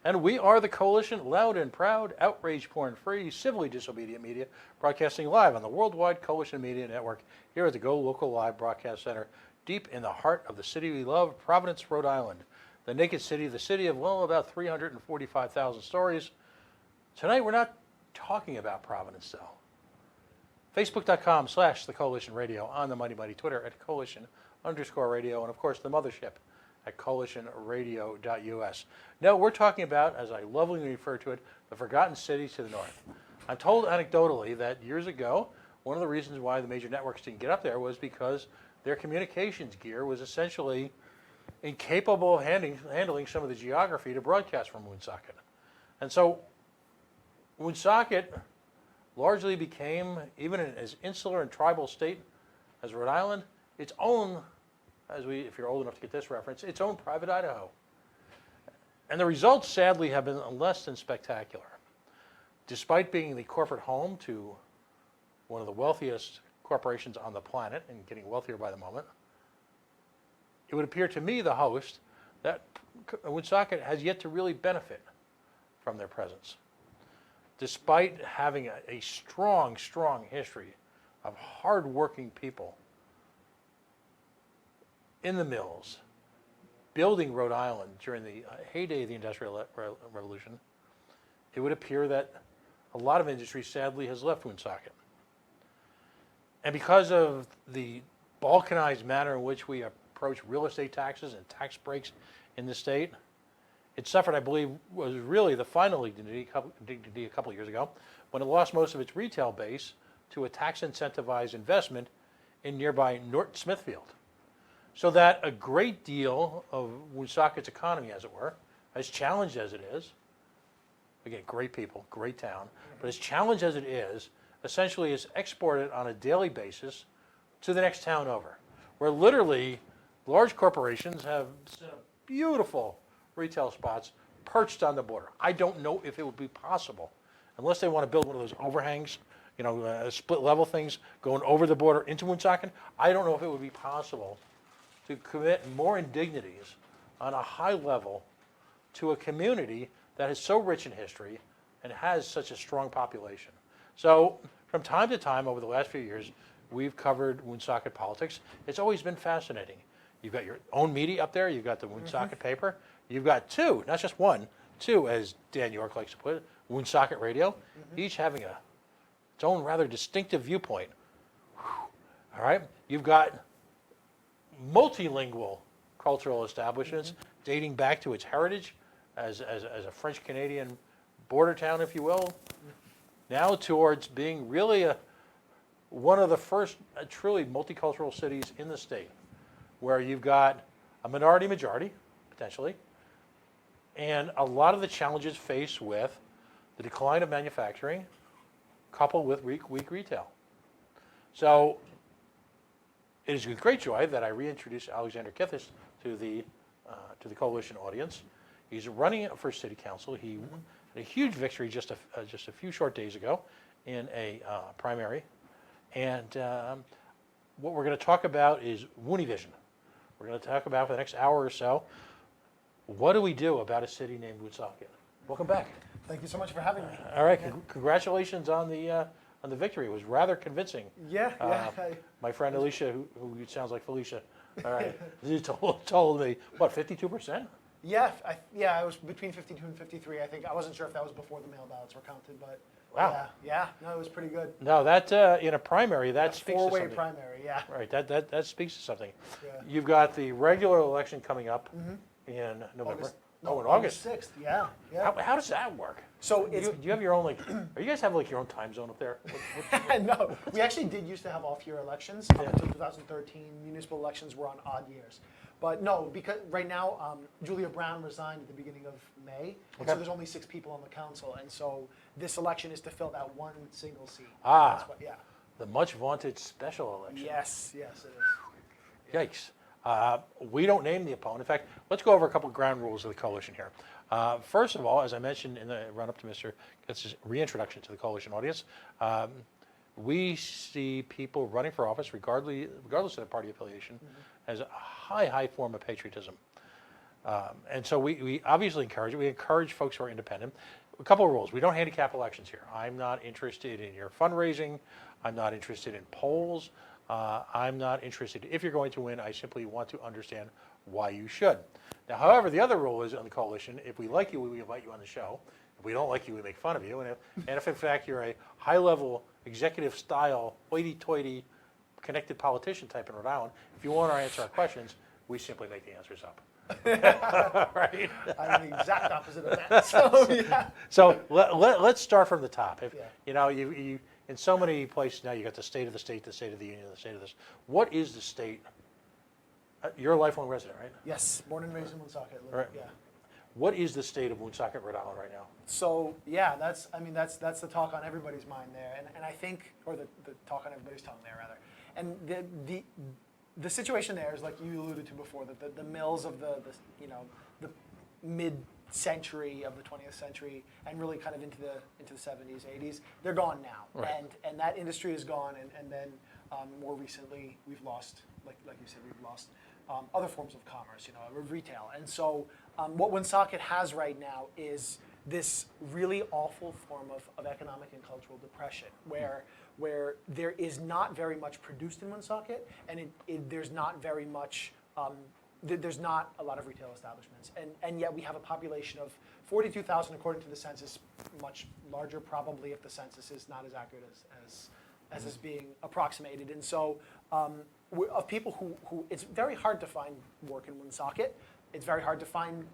And we are the Coalition, loud and proud, outrage porn-free, civilly disobedient media, broadcasting live on the Worldwide Coalition Media Network here at the Go Local Live Broadcast Center, deep in the heart of the city we love, Providence, Rhode Island. The naked city, the city of, well, about 345,000 stories. Tonight we're not talking about Providence, though. Facebook.com/The Coalition Radio, on the Mighty Mighty Twitter at Coalition_radio, and of course the mothership at coalitionradio.us. No, we're talking about, as I lovingly refer to it, the forgotten city to the north. I'm told anecdotally that years ago, one of the reasons why the major networks didn't get up there was because their communications gear was essentially incapable of handling some of the geography to broadcast from Woonsocket. And so Woonsocket largely became, even as insular and tribal state as Rhode Island, its own, if you're old enough to get this reference, its own private Idaho. And the results, sadly, have been less than spectacular. Despite being the corporate home to one of the wealthiest corporations on the planet, and getting wealthier by the moment, it would appear to me, the host, that Woonsocket has yet to really benefit from their presence. Despite having a strong, strong history of hard-working people in the mills, building Rhode Island during the heyday of the Industrial Revolution, it would appear that a lot of industry, sadly, has left Woonsocket. And because of the balkanized manner in which we approach real estate taxes and tax breaks in the state, it suffered, I believe, was really the final dignity a couple of years ago, when it lost most of its retail base to a tax-incentivized investment in nearby Norton Smithfield. So that a great deal of Woonsocket's economy, as it were, as challenged as it is, again, great people, great town, but as challenged as it is, essentially is exported on a daily basis to the next town over, where literally large corporations have set up beautiful retail spots perched on the border. I don't know if it would be possible, unless they want to build one of those overhangs, split level things going over the border into Woonsocket. I don't know if it would be possible to commit more indignities on a high level to a community that is so rich in history and has such a strong population. So from time to time over the last few years, we've covered Woonsocket politics. It's always been fascinating. You've got your own media up there. You've got the Woonsocket paper. You've got two, not just one, two, as Dan York likes to put it, Woonsocket Radio, each having its own rather distinctive viewpoint. All right? You've got multilingual cultural establishments dating back to its heritage as a French-Canadian border town, if you will, now towards being really one of the first truly multicultural cities in the state, where you've got a minority-majority, potentially, and a lot of the challenges faced with the decline of manufacturing coupled with weak retail. So it is with great joy that I reintroduce Alexander Kithes to the coalition audience. He's running for city council. He had a huge victory just a few short days ago in a primary. And what we're going to talk about is Woonivision. We're going to talk about for the next hour or so, what do we do about a city named Woonsocket? Welcome back. Thank you so much for having me. All right, congratulations on the victory. It was rather convincing. Yeah. My friend Alicia, who sounds like Felicia, all right, she told me, what, 52%? Yeah, I was between 52 and 53. I think I wasn't sure if that was before the mail ballots were counted, but wow. Yeah, no, it was pretty good. No, that in a primary, that speaks to something. Four-way primary, yeah. Right, that speaks to something. Yeah. You've got the regular election coming up in November. In August. 6th, yeah. How does that work? So do you have your own, or you guys have your own time zone up there? No, we actually did used to have off-year elections. Up until 2013, municipal elections were on odd years. But no, because right now, Julia Brown resigned at the beginning of May, and so there's only 6 people on the council, and so this election is to fill that one single seat. Ah, yeah. The much vaunted special election. Yes, it is. Yikes. We don't name the opponent. In fact, let's go over a couple of ground rules of the coalition here. First of all, as I mentioned in the run-up to Mr. Kitz's reintroduction to the coalition audience, we see people running for office, regardless of their party affiliation, as a high form of patriotism. And so we obviously encourage it. We encourage folks who are independent. A couple of rules. We don't handicap elections here. I'm not interested in your fundraising. I'm not interested in polls. I'm not interested. If you're going to win, I simply want to understand why you should. Now, however, the other rule is on the coalition, if we like you, we invite you on the show. If we don't like you, we make fun of you. And if in fact you're a high-level executive style, hoity-toity, connected politician type in Rhode Island, if you want to answer our questions, we simply make the answers up. Right? I'm the exact opposite of that. So yeah. So let's start from the top. If, Yeah. you know, you in so many places now, you got the state of the state, the state of the union, the state of this. What is the state? You're a lifelong resident, right? Yes, born and raised in Woonsocket. Right. Yeah. What is the state of Woonsocket, Rhode Island right now? So yeah, that's the talk on everybody's mind there, and I think, or the talk on everybody's tongue there rather, and the situation there is like you alluded to before, that the mills of the mid-century of the 20th century and really kind of into the 70s, 80s, they're gone now, Right. and that industry is gone, and then more recently we've lost, like you said, we've lost other forms of commerce, retail, and so what Woonsocket has right now is this really awful form of economic and cultural depression, where there is not very much produced in Woonsocket, and there's not very much, there's not a lot of retail establishments, and yet we have a population of 42,000 according to the census, much larger probably if the census is not as accurate as is being approximated, and so of people who it's very hard to find work in Woonsocket. It's very hard to find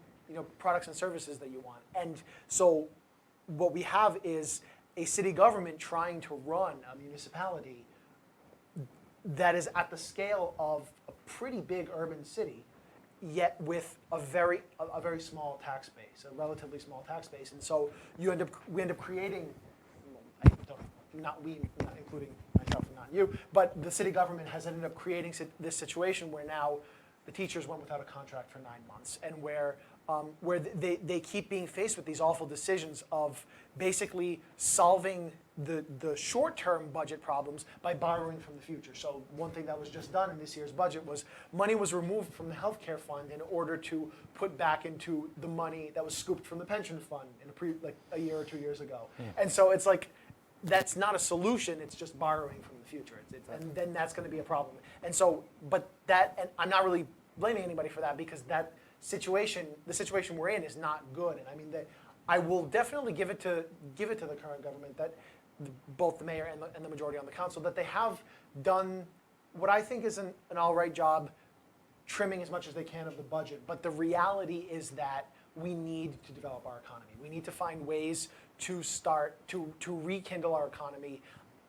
products and services that you want. And so what we have is a city government trying to run a municipality that is at the scale of a pretty big urban city, yet with a very small tax base, a relatively small tax base. And so we end up creating, not including myself and not you, but the city government has ended up creating this situation where now the teachers went without a contract for 9 months, and where they keep being faced with these awful decisions of basically solving the short-term budget problems by borrowing from the future. So one thing that was just done in this year's budget was money was removed from the healthcare fund in order to put back into the money that was scooped from the pension fund a year or 2 years ago. And so it's like, that's not a solution, it's just borrowing from the future. And then that's going to be a problem. And so, and I'm not really blaming anybody for that, because the situation we're in is not good. And I mean, I will definitely give it to the current government, that both the mayor and the majority on the council, that they have done what I think is an all right job trimming as much as they can of the budget. But the reality is that we need to develop our economy. We need to find ways to start to rekindle our economy,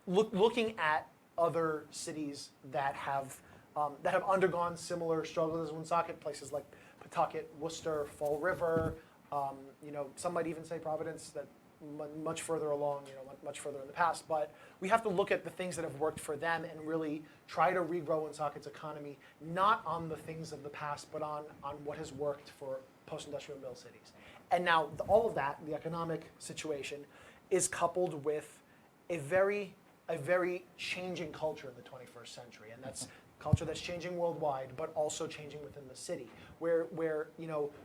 looking at other cities that have undergone similar struggles as Woonsocket, places like Pawtucket, Worcester, Fall River. Some might even say Providence, that much further along, much further in the past. But we have to look at the things that have worked for them and really try to regrow Woonsocket's economy, not on the things of the past, but on what has worked for post-industrial mill cities. And now all of that, the economic situation, is coupled with a very changing culture in the 21st century, and that's culture that's changing worldwide, but also changing within the city, where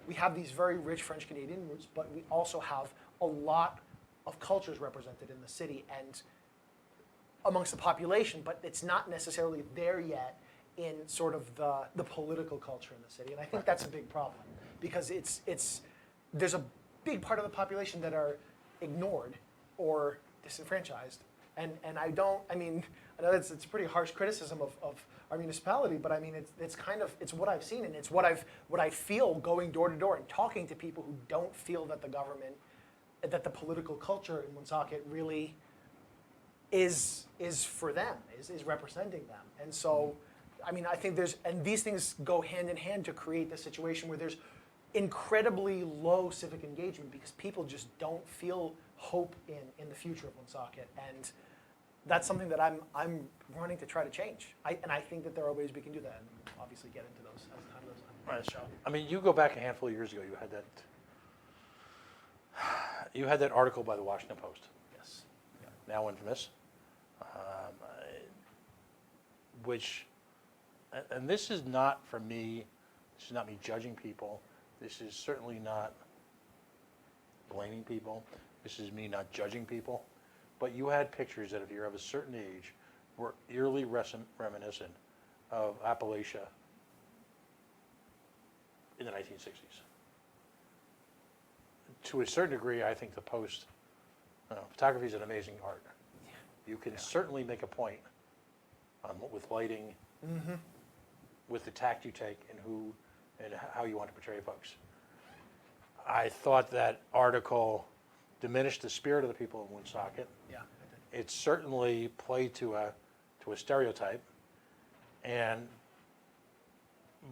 we have these very rich French Canadian roots, but we also have a lot of cultures represented in the city and amongst the population, but it's not necessarily there yet in sort of the political culture in the city, and I think that's a big problem, because there's a big part of the population that are ignored or disenfranchised, and I know it's a pretty harsh criticism of our municipality, but I mean it's what I've seen, and it's what I feel going door to door and talking to people who don't feel that that the political culture in Woonsocket really is for them, is representing them, and so I think these things go hand in hand to create the situation where there's incredibly low civic engagement, because people just don't feel hope in the future of Woonsocket, and that's something that I'm running to try to change. And I think that there are ways we can do that, and obviously get into those as time goes on. Right. So, you go back a handful of years ago. You had that article by the Washington Post. Yes. Now infamous, which, and this is not for me. This is not me judging people. This is certainly not blaming people. This is me not judging people. But you had pictures that, if you're of a certain age, were eerily reminiscent of Appalachia in the 1960s. To a certain degree, I think the photography is an amazing art. You can certainly make a point with lighting, with the tact you take, and how you want to portray folks. I thought that article diminished the spirit of the people of Woonsocket. Yeah, I did. It certainly played to a stereotype,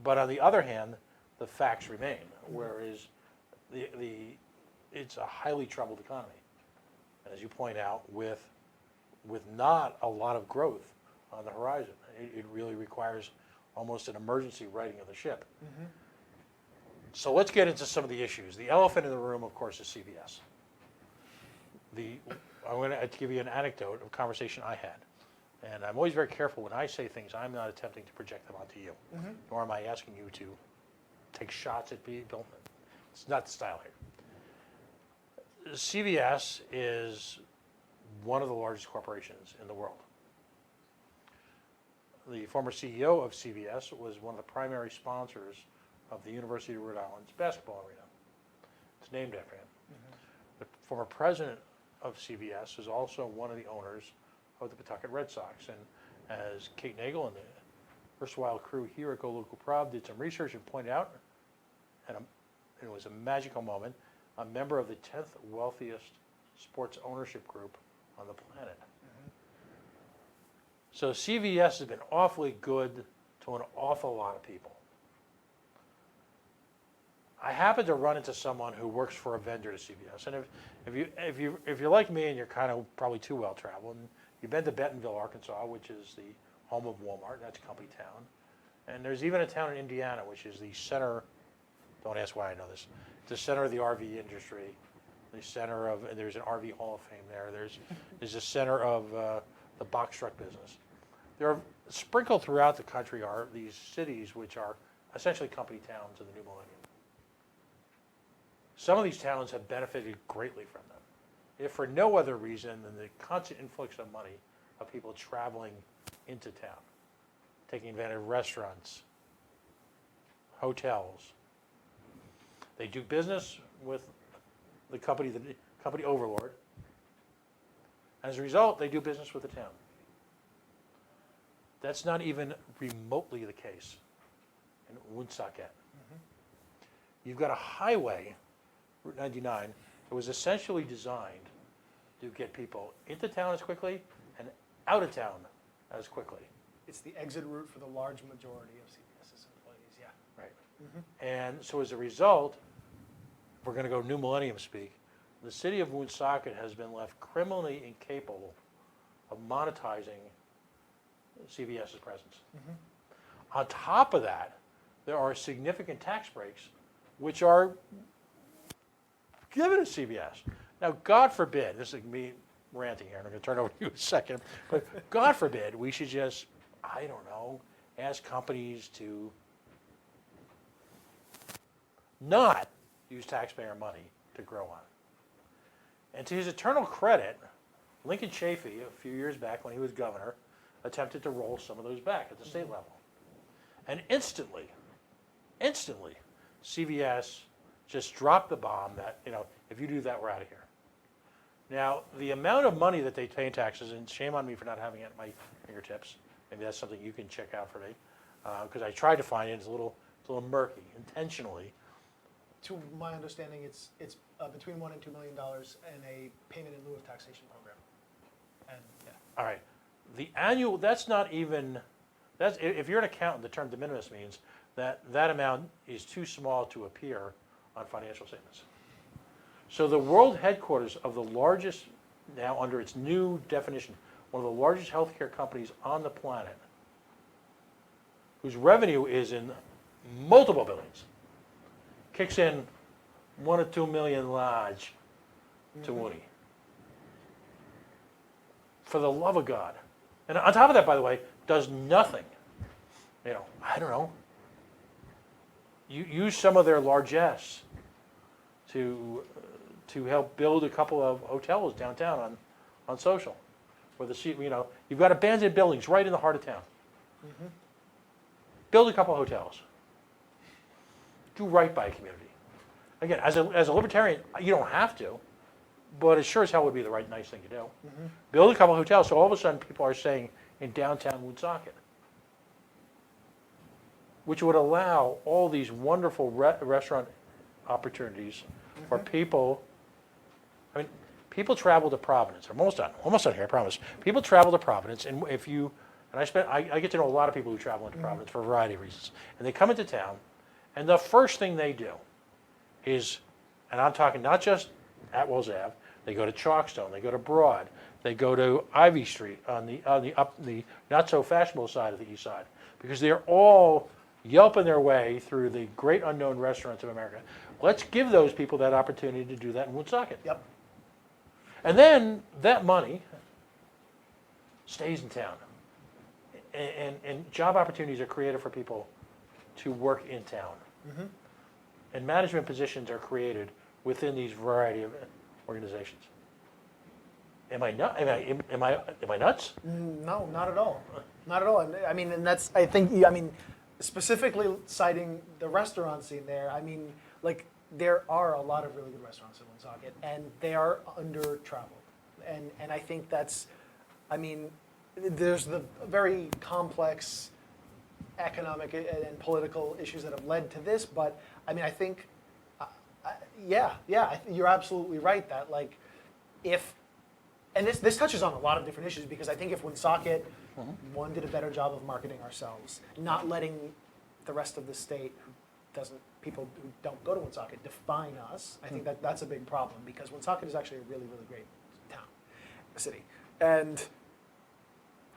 but on the other hand, the facts remain. Whereas it's a highly troubled economy, and as you point out, with not a lot of growth on the horizon, it really requires almost an emergency righting of the ship. So let's get into some of the issues. The elephant in the room, of course, is CVS. I'm going to give you an anecdote of a conversation I had. And I'm always very careful when I say things. I'm not attempting to project them onto you, nor am I asking you to take shots at people. It's not the style here. CVS is one of the largest corporations in the world. The former CEO of CVS was one of the primary sponsors of the University of Rhode Island's basketball arena. It's named after him. The former president of CVS is also one of the owners of the Pawtucket Red Sox. And as Kate Nagel and the erstwhile crew here at Go Local Proud did some research and pointed out, and it was a magical moment, a member of the 10th wealthiest sports ownership group on the planet. So CVS has been awfully good to an awful lot of people. I happen to run into someone who works for a vendor to CVS, and if you're like me and you're kind of probably too well traveled, and you've been to Bentonville, Arkansas, which is the home of Walmart, that's a company town, and there's even a town in Indiana which is the center. Don't ask why I know this. It's the center of the RV industry, the center of, and there's an RV Hall of Fame there. There's the center of the box truck business. There are sprinkled throughout the country are these cities which are essentially company towns in the new millennium. Some of these towns have benefited greatly from them, if for no other reason than the constant influx of money of people traveling into town, taking advantage of restaurants, hotels. They do business with the company overlord. As a result, they do business with the town. That's not even remotely the case in Woonsocket. You've got a highway, Route 99, that was essentially designed to get people into town as quickly and out of town as quickly. It's the exit route for the large majority of CVS's employees, yeah. Right. And so as a result, we're going to go new millennium speak, the city of Woonsocket has been left criminally incapable of monetizing CVS's presence. On top of that, there are significant tax breaks which are given to CVS. Now, God forbid, this is me ranting here, and I'm going to turn it over to you in a second, but God forbid we should just, I don't know, ask companies to not use taxpayer money to grow on. And to his eternal credit, Lincoln Chafee, a few years back when he was governor, attempted to roll some of those back at the state level. And instantly, CVS just dropped the bomb that, if you do that, we're out of here. Now, the amount of money that they pay in taxes, and shame on me for not having it at my fingertips, maybe that's something you can check out for me, because I tried to find it, it's a little murky, intentionally. To my understanding, it's between $1 and $2 million in a payment in lieu of taxation program. And yeah. All right. The annual, that's if you're an accountant, the term de minimis means that amount is too small to appear on financial statements. So the world headquarters of the largest, now under its new definition, one of the largest healthcare companies on the planet, whose revenue is in multiple billions, kicks in 1 or 2 million large to Woody. For the love of God. And on top of that, by the way, does nothing. I don't know, use some of their largesse to help build a couple of hotels downtown on Social, where you've got abandoned buildings right in the heart of town. Build a couple of hotels. Do right by a community. Again, as a libertarian, you don't have to, but it sure as hell would be the nice thing to do. Build a couple of hotels, so all of a sudden people are staying in downtown Woonsocket, which would allow all these wonderful restaurant opportunities for people. I mean, people travel to Providence. I'm almost done here, I promise. People travel to Providence, and I get to know a lot of people who travel into Providence for a variety of reasons. And they come into town, and the first thing they do is, and I'm talking not just at Wells Ave, they go to Chalkstone, they go to Broad, they go to Ivy Street on the not so fashionable side of the east side, because they're all yelping their way through the great unknown restaurants of America. Let's give those people that opportunity to do that in Woonsocket. Yep. And then that money stays in town. And job opportunities are created for people to work in town. And management positions are created within these variety of organizations. Am I nuts? No, not at all. Not at all. And I mean, and that's, I think, specifically citing the restaurant scene there, I mean, like, there are a lot of really good restaurants in Woonsocket, and they are under-traveled. And I think that's, I mean, there's the very complex economic and political issues that have led to this, but I mean, I think, you're absolutely right that, like, and this touches on a lot of different issues, because I think if Woonsocket, one, did a better job of marketing ourselves, not letting the rest of the state people who don't go to Woonsocket define us, I think that's a big problem, because Woonsocket is actually a really, really great town, city. And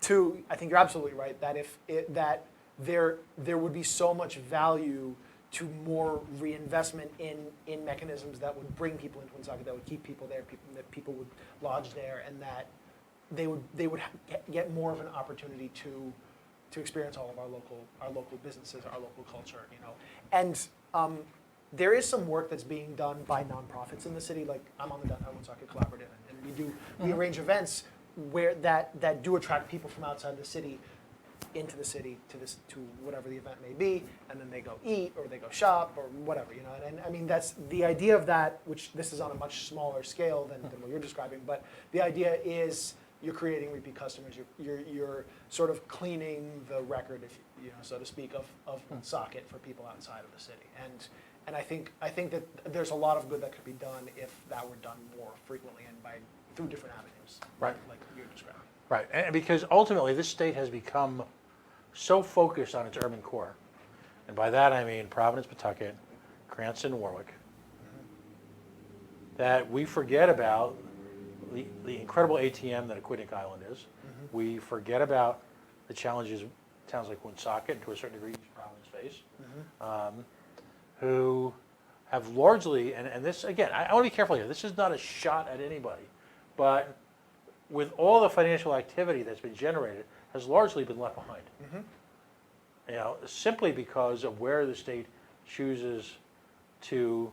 two, I think you're absolutely right that there would be so much value to more reinvestment in mechanisms that would bring people into Woonsocket, that would keep people there, that people would lodge there, and that they would get more of an opportunity to experience all of our local businesses, our local culture, And there is some work that's being done by nonprofits in the city. Like, I'm on the Downtown Woonsocket Collaborative, and we arrange events where that do attract people from outside the city into the city to whatever the event may be, and then they go eat or they go shop or whatever, And I mean, that's the idea of that, which this is on a much smaller scale than what you're describing. But the idea is you're creating repeat customers. You're sort of cleaning the record, so to speak, of Woonsocket for people outside of the city. And I think that there's a lot of good that could be done if that were done more frequently and through different avenues, right, like you're describing. Right, and because ultimately this state has become so focused on its urban core, and by that I mean Providence, Pawtucket, Cranston, Warwick, that we forget about the incredible ATM that Aquidneck Island is. We forget about the challenges towns like Woonsocket, and to a certain degree Providence face, who have largely, and this, again, I want to be careful here, this is not a shot at anybody, but with all the financial activity that's been generated, has largely been left behind. Simply because of where the state chooses to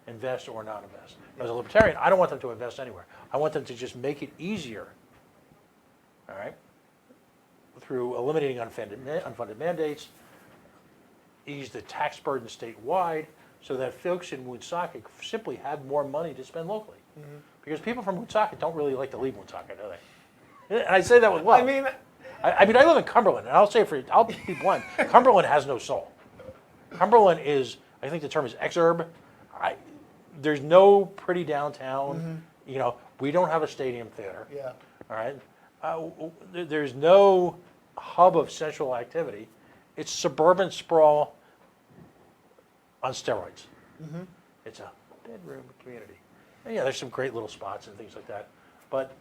invest or not invest. As a libertarian, I don't want them to invest anywhere. I want them to just make it easier, all right, through eliminating unfunded mandates, ease the tax burden statewide, so that folks in Woonsocket simply have more money to spend locally. Because people from Woonsocket don't really like to leave Woonsocket, do they? And I say that with love. I mean, I live in Cumberland, and I'll be blunt. Cumberland has no soul. Cumberland is, I think the term is exurb. There's no pretty downtown. We don't have a stadium theater. Yeah. All right. There's no hub of central activity. It's suburban sprawl on steroids. It's a bedroom community. And there's some great little spots and things like that. But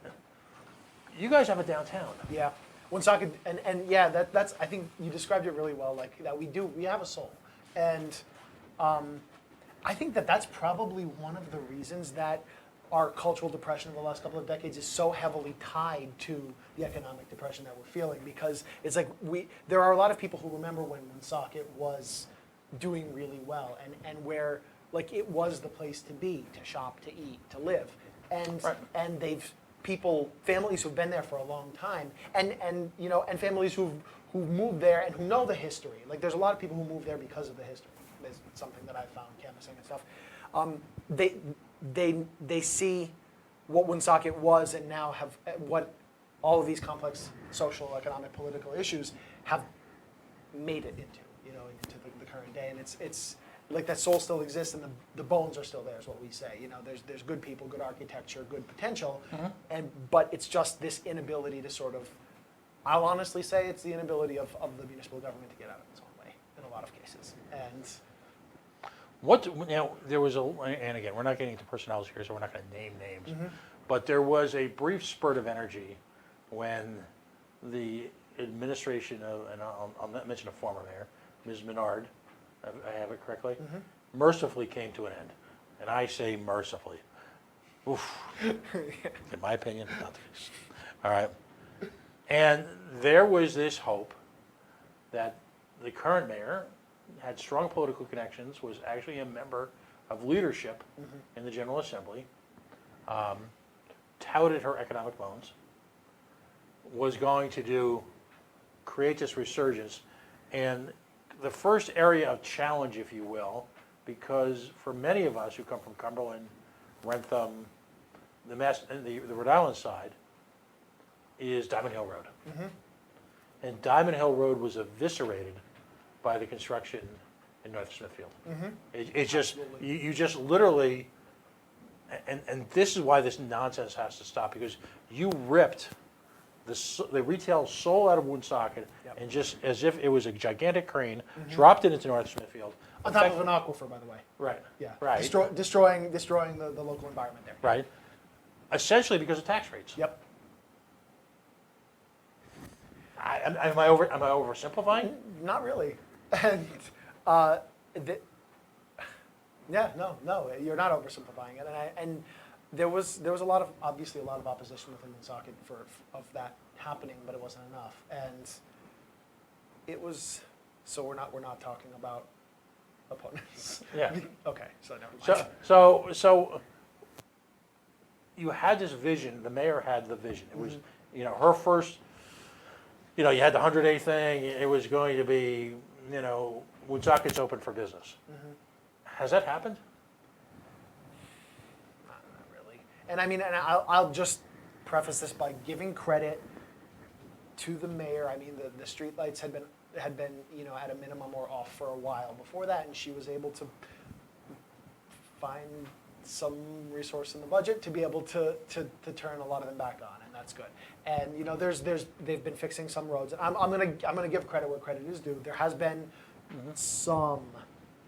you guys have a downtown. Yeah. Woonsocket, and yeah, that's, I think you described it really well, like that we have a soul. And I think that's probably one of the reasons that our cultural depression of the last couple of decades is so heavily tied to the economic depression that we're feeling, because it's like there are a lot of people who remember when Woonsocket was doing really well, and where like it was the place to be, to shop, to eat, to live, and Right. and families who've been there for a long time, and you know, and families who've moved there and who know the history. Like there's a lot of people who move there because of the history. Is something that I've found canvassing and stuff. They see what Woonsocket was and now have what all of these complex social, economic, political issues have made it into, you know, into the current day. And it's like that soul still exists and the bones are still there, is what we say. You know, there's good people, good architecture, good potential, but it's just this inability to sort of, I'll honestly say it's the inability of the municipal government to get out of its own way in a lot of cases. And There was and again, we're not getting into personnel here, so we're not going to name names, but there was a brief spurt of energy when the administration of, and I'll not mention a former mayor, Ms. Menard, I have it correctly, mercifully came to an end. And I say mercifully. Oof. In my opinion, not the case. All right. And there was this hope that the current mayor had strong political connections, was actually a member of leadership in the General Assembly, touted her economic bones, was going to create this resurgence. And the first area of challenge, if you will, because for many of us who come from Cumberland, Rentham, the Rhode Island side, is Diamond Hill Road. And Diamond Hill Road was eviscerated by the construction in North Smithfield. It just, you just literally, and this is why this nonsense has to stop, because you ripped the retail soul out of Woonsocket and just as if it was a gigantic crane, dropped it into North Smithfield. on top of an aquifer, by the way. Right. Yeah. Right. Destroying the local environment there. Right. Essentially because of tax rates. Yep. Am I oversimplifying? Not really. And yeah, no, you're not oversimplifying it. And there was obviously a lot of opposition within Woonsocket of that happening, but it wasn't enough. And it was, so we're not talking about opponents. Yeah. Okay, so never mind. So you had this vision. The mayor had the vision. It was, her first. You had the 100-day thing. It was going to be, Woonsocket's open for business. Has that happened? Not really. And I mean, and I'll just preface this by giving credit to the mayor. I mean, the streetlights had been at a minimum or off for a while before that, and she was able to find some resource in the budget to be able to turn a lot of them back on, and that's good. And they've been fixing some roads. I'm gonna give credit where credit is due. There has been some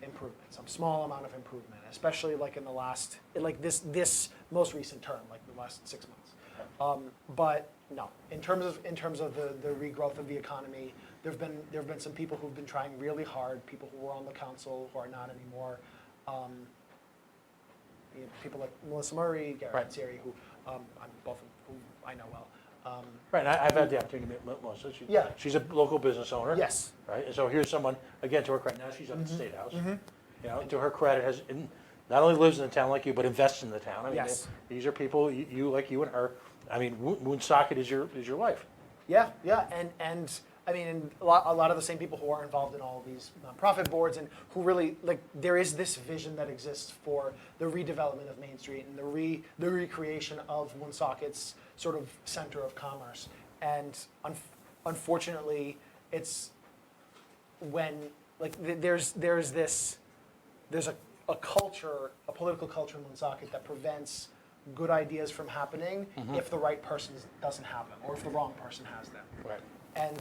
improvement, some small amount of improvement, especially like in the last, like this most recent term, like the last 6 months. But no, in terms of the regrowth of the economy, there've been some people who've been trying really hard. People who were on the council who are not anymore. People like Melissa Murray, Garrett Siri, who both of whom I know well. Right, I've had the opportunity to meet Melissa. She's a local business owner. Yes. Right, and so here's someone, again, to her credit, now she's at the State House. To her credit, has not only lives in the town like you, but invests in the town. I mean, Yes. These are people, you like you and her. I mean, Woonsocket is your life. Yeah, and I mean, and a lot of the same people who are involved in all of these nonprofit boards and who really, like, there is this vision that exists for the redevelopment of Main Street and the recreation of Woonsocket's sort of center of commerce. And unfortunately, it's when, like, there's a culture, a political culture in Woonsocket that prevents good ideas from happening if the right person doesn't have them or if the wrong person has them. Right. And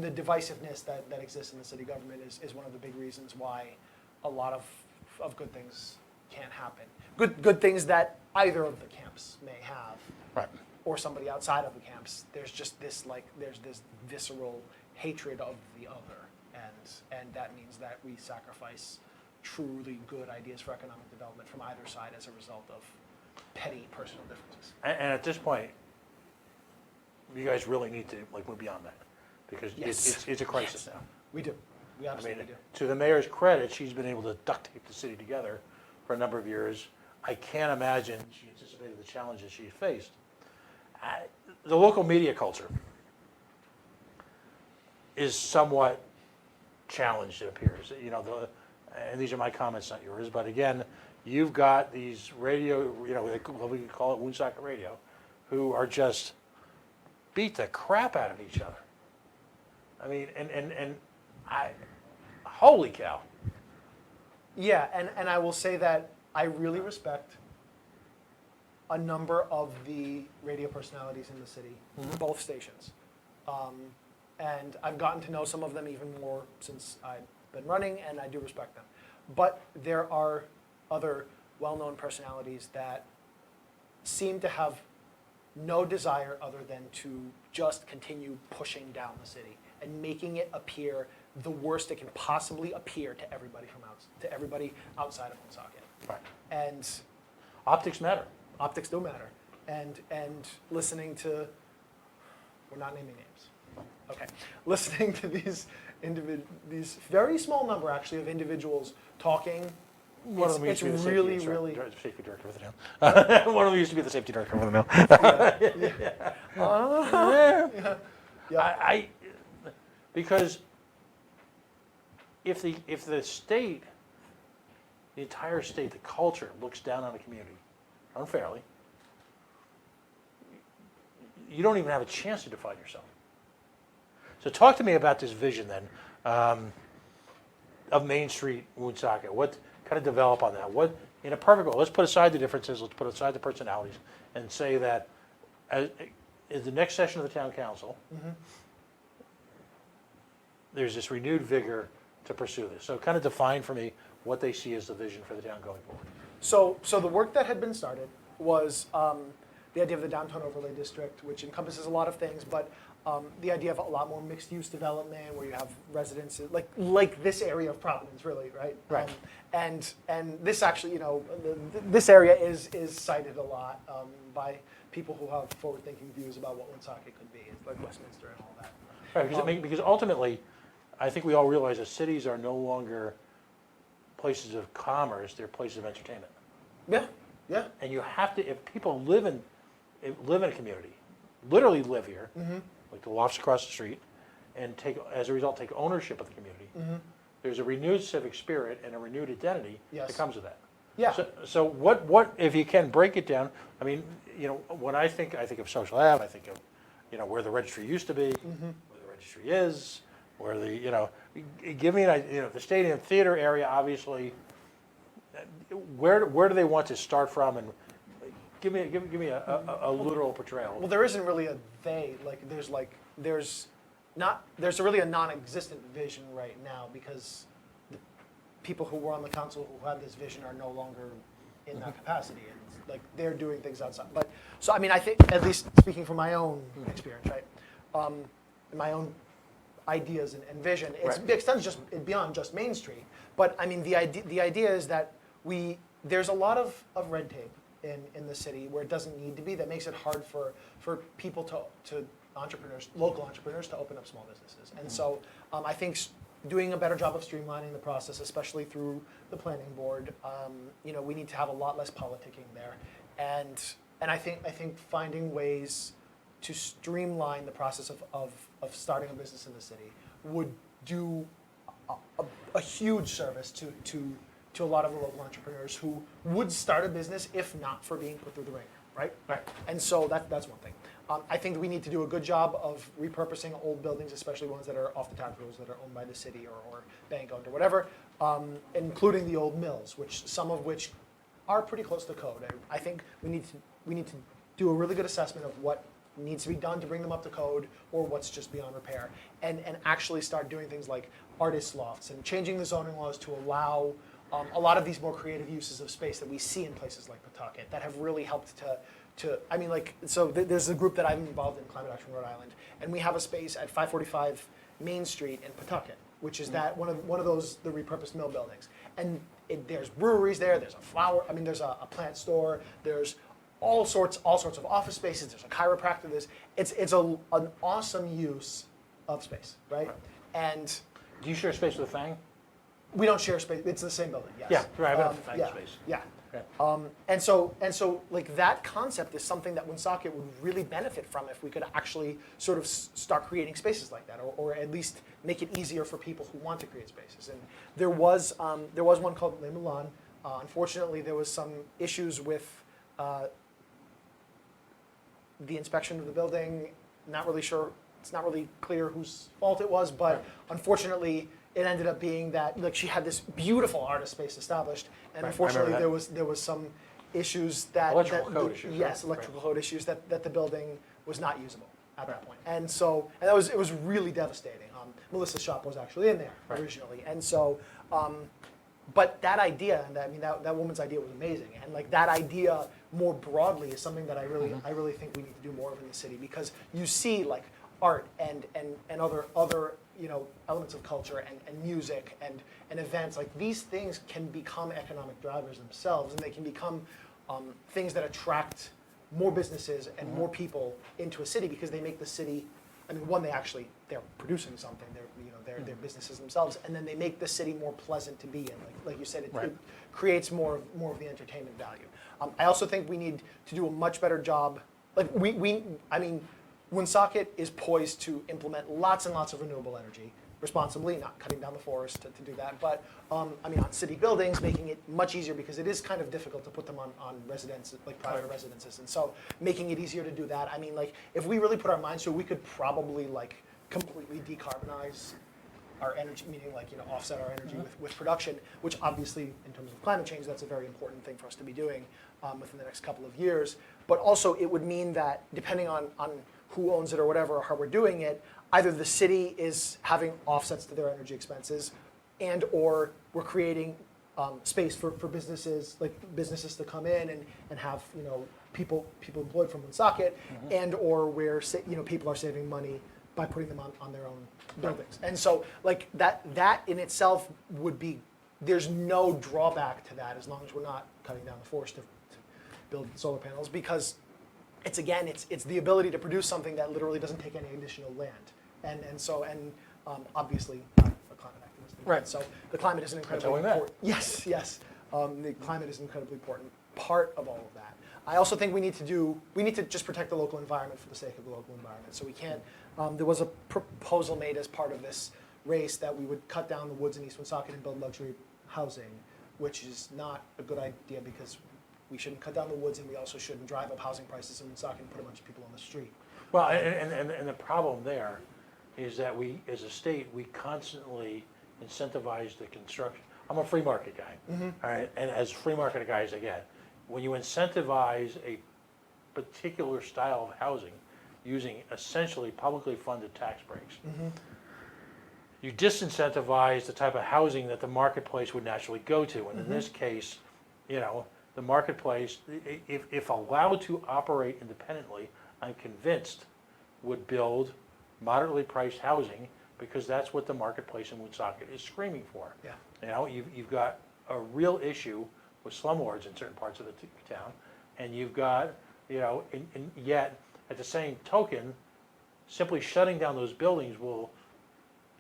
the divisiveness that exists in the city government is one of the big reasons why a lot of good things can't happen. Good things that either of the camps may have, Right. or somebody outside of the camps. There's just this there's this visceral hatred of the other, and that means that we sacrifice truly good ideas for economic development from either side as a result of petty personal differences. And at this point, you guys really need to move beyond that, because Yes. it's a crisis now. We do. We I absolutely mean, do. to the mayor's credit, she's been able to duct tape the city together for a number of years. I can't imagine she anticipated the challenges she faced. The local media culture is somewhat challenged, it appears. You know, and these are my comments, not yours, but again, you've got these radio, you know, what we call it Woonsocket Radio, who are just beat the crap out of each other. I mean, and holy cow. Yeah, and I will say that I really respect a number of the radio personalities in the city, both stations. And I've gotten to know some of them even more since I've been running, and I do respect them. But there are other well-known personalities that seem to have no desire other than to just continue pushing down the city and making it appear the worst it can possibly appear to everybody to everybody outside of Woonsocket. Right. And Optics matter. optics do matter. And listening to, we're not naming names. Okay. Listening to these very small number actually of individuals talking. One of them used to be the really, safety, really. safety director of the town. One of them used to be the safety director of the mill. Yeah. Because if the state, the entire state, the culture looks down on a community unfairly, you don't even have a chance to define yourself. So talk to me about this vision then of Main Street, Woonsocket. What kind of develop on that? What in a perfect world? Let's put aside the differences. Let's put aside the personalities, and say that as the next session of the town council, there's this renewed vigor to pursue this. So kind of define for me what they see as the vision for the town going forward. So the work that had been started was the idea of the downtown overlay district, which encompasses a lot of things, but the idea of a lot more mixed-use development where you have residences, like this area of Providence, really, right? Right. And this actually, you know, this area is cited a lot by people who have forward-thinking views about what Woonsocket could be, like Westminster and all that. Right, because ultimately, I think we all realize that cities are no longer places of commerce; they're places of entertainment. Yeah, yeah. And you have to, if people live in a community, literally live here, like the lofts across the street, and as a result take ownership of the community. There's a renewed civic spirit and a renewed identity that comes with that. Yeah. So what if you can break it down? I mean, you know, when I think of Social Ave, I think of, you know, where the registry used to be, where the registry is, where the, you know, give me an idea, you know, the stadium theater area, obviously, where do they want to start from, and give me a literal portrayal. Well, there isn't really a they, there's really a non-existent vision right now because the people who were on the council who had this vision are no longer in that capacity, and like they're doing things outside. But so I mean, I think, at least speaking from my own experience, right, my own ideas and vision, it extends just beyond just Main Street. But I mean, the idea is that there's a lot of red tape in the city where it doesn't need to be, that makes it hard for people to local entrepreneurs to open up small businesses. And so I think doing a better job of streamlining the process, especially through the planning board, you know, we need to have a lot less politicking there. And I think finding ways to streamline the process of starting a business in the city would do a huge service to a lot of the local entrepreneurs who would start a business if not for being put through the ringer, right? Right. And so that's one thing. I think we need to do a good job of repurposing old buildings, especially ones that are off the tax rolls, that are owned by the city or bank owned or whatever, including the old mills, some of which are pretty close to code. I think we need to do a really good assessment of what needs to be done to bring them up to code or what's just beyond repair, and actually start doing things like artist lofts and changing the zoning laws to allow a lot of these more creative uses of space that we see in places like Pawtucket that have really helped I mean, like, so there's a group that I'm involved in, Climate Action Rhode Island, and we have a space at 545 Main Street in Pawtucket, which is that one of those, the repurposed mill buildings. And there's breweries there, there's there's a plant store, there's all sorts of office spaces, there's a chiropractor, it's an awesome use of space, right? And Do you share space with Fang? We don't share space. It's the same building. Yes. Yeah, right. I have Fang yeah, space. Yeah. Okay. And so like that concept is something that Woonsocket would really benefit from if we could actually sort of start creating spaces like that, or at least make it easier for people who want to create spaces. And there was one called Le Milan. Unfortunately, there was some issues with the inspection of the building. Not really sure. It's not really clear whose fault it was, but unfortunately, it ended up being that like she had this beautiful artist space established, and Right, unfortunately I remember there was some issues that Electrical code issues, Yes, right? electrical Right. code issues that the building was not usable at that Right. point, and it was really devastating. Melissa's shop was actually in there Right. originally, and so. But that idea, and I mean that woman's idea was amazing, and like that idea more broadly is something that I really think we need to do more of in the city, because you see like art and other elements of culture and music and events, like these things can become economic drivers themselves, and they can become things that attract more businesses and more people into a city, because they make the city. I mean, one, they're producing something. They're businesses themselves, and then they make the city more pleasant to be in. Like you said, Right. it creates more of the entertainment value. I also think we need to do a much better job. Like I mean, Woonsocket is poised to implement lots and lots of renewable energy responsibly, not cutting down the forest to do that. But I mean, on city buildings, making it much easier, because it is kind of difficult to put them on residences, like private residences. And so making it easier to do that. I mean, like if we really put our minds to it, we could probably like completely decarbonize our energy, meaning like offset our energy with production, which obviously in terms of climate change, that's a very important thing for us to be doing within the next couple of years. But also it would mean that depending on who owns it or whatever, or how we're doing it, either the city is having offsets to their energy expenses, and or we're creating space for businesses, like businesses to come in and have people employed from Woonsocket, and or where people are saving money by putting them on their own buildings. And so like that in itself would be, there's no drawback to that as long as we're not cutting down the forest to build solar panels, because it's the ability to produce something that literally doesn't take any additional land. And obviously I'm a climate activist. Right. So the climate is an That's how incredibly we met. important. Yes. The climate is an incredibly important part of all of that. I also think we need to just protect the local environment for the sake of the local environment. So we can't. There was a proposal made as part of this race that we would cut down the woods in East Woonsocket and build luxury housing, which is not a good idea, because we shouldn't cut down the woods, and we also shouldn't drive up housing prices in Woonsocket and put a bunch of people on the street. Well, and the problem there is that we, as a state, we constantly incentivize the construction. I'm a free market guy, all right, and as free market guy as I get, when you incentivize a particular style of housing using essentially publicly funded tax breaks, you disincentivize the type of housing that the marketplace would naturally go to. And in this case, the marketplace, if allowed to operate independently, I'm convinced would build moderately priced housing, because that's what the marketplace in Woonsocket is screaming for. Yeah. You've got a real issue with slumlords in certain parts of the town, and you've got, and yet at the same token, simply shutting down those buildings will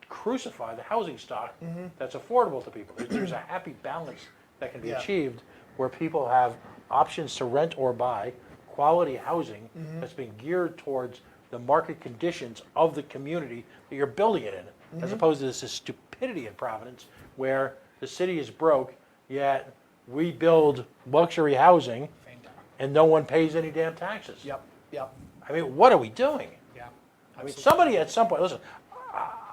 crucify the housing stock that's affordable to people. There's a happy balance that can be Yeah. achieved where people have options to rent or buy quality housing that's been geared towards the market conditions of the community that you're building it in, as opposed to this stupidity in Providence where the city is broke, yet we build luxury housing and no one pays any damn taxes. Yep. I mean, what are we doing? Yeah. I mean, somebody at some point, listen,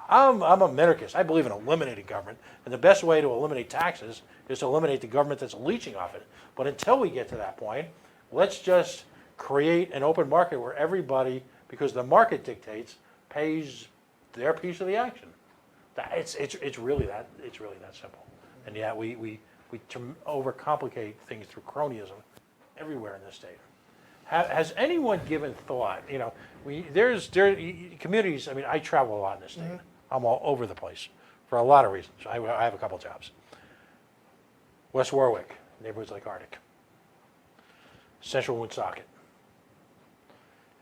I'm a minarchist. I believe in eliminating government, and the best way to eliminate taxes is to eliminate the government that's leeching off it. But until we get to that point, let's just create an open market where everybody, because the market dictates, pays their piece of the action. It's really that simple. And yet we overcomplicate things through cronyism everywhere in this state. Has anyone given thought? There's communities. I mean, I travel a lot in this state. I'm all over the place for a lot of reasons. I have a couple jobs. West Warwick, neighborhoods like Arctic, Central Woonsocket,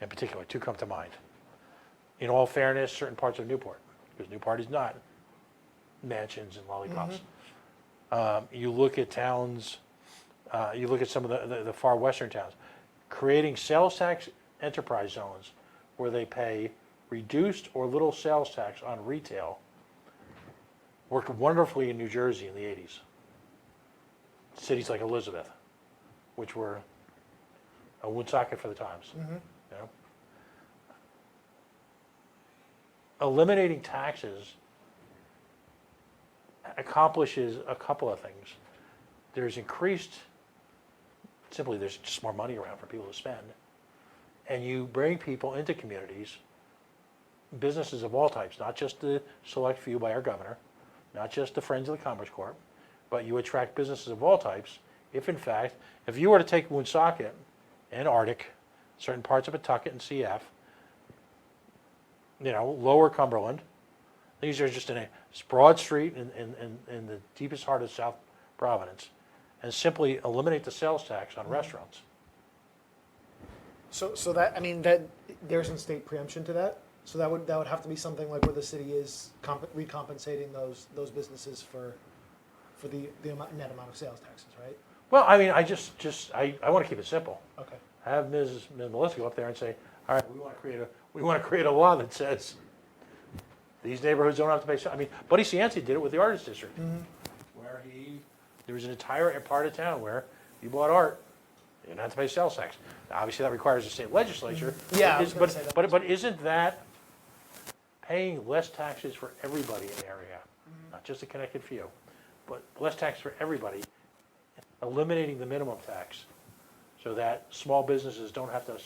in particular, two come to mind. In all fairness, certain parts of Newport, because Newport is not mansions and lollipops. You look at towns, you look at some of the far western towns, creating sales tax enterprise zones where they pay reduced or little sales tax on retail worked wonderfully in New Jersey in the 80s. Cities like Elizabeth, which were a Woonsocket for the times. You know? Eliminating taxes accomplishes a couple of things. There's just more money around for people to spend. And you bring people into communities, businesses of all types, not just the select few by our governor, not just the Friends of the Commerce Corp, but you attract businesses of all types. If you were to take Woonsocket and Arctic, certain parts of Pawtucket and CF, lower Cumberland, these are just in a broad street in the deepest heart of South Providence, and simply eliminate the sales tax on restaurants. So that there's some state preemption to that. So that would have to be something like where the city is recompensating those businesses for the net amount of sales taxes, right? Well, I mean, I want to keep it simple. Okay. Have Ms. Melissa go up there and say, all right, we want to create a law that says these neighborhoods don't have to pay. I mean, Buddy Cianci did it with the Artist District, where there was an entire part of town where you bought art, you didn't have to pay sales tax. Now, obviously, that requires a state legislature. Yeah, but isn't that paying less taxes for everybody in the area, not just a connected few, but less tax for everybody, eliminating the minimum tax, so that small businesses don't have to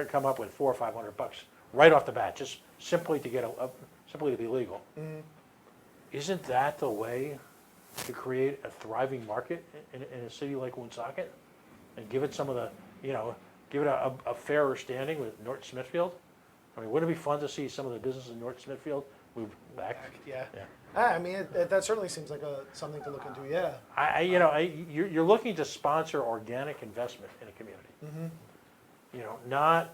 come up with $400 or $500 right off the bat, just simply to simply to be legal. Isn't that the way to create a thriving market in a city like Woonsocket, and give it some of the, give it a fairer standing with Norton Smithfield? I mean, wouldn't it be fun to see some of the businesses in Norton Smithfield move back? Yeah. I mean, that certainly seems like something to look into. Yeah. You're looking to sponsor organic investment in a community. Not,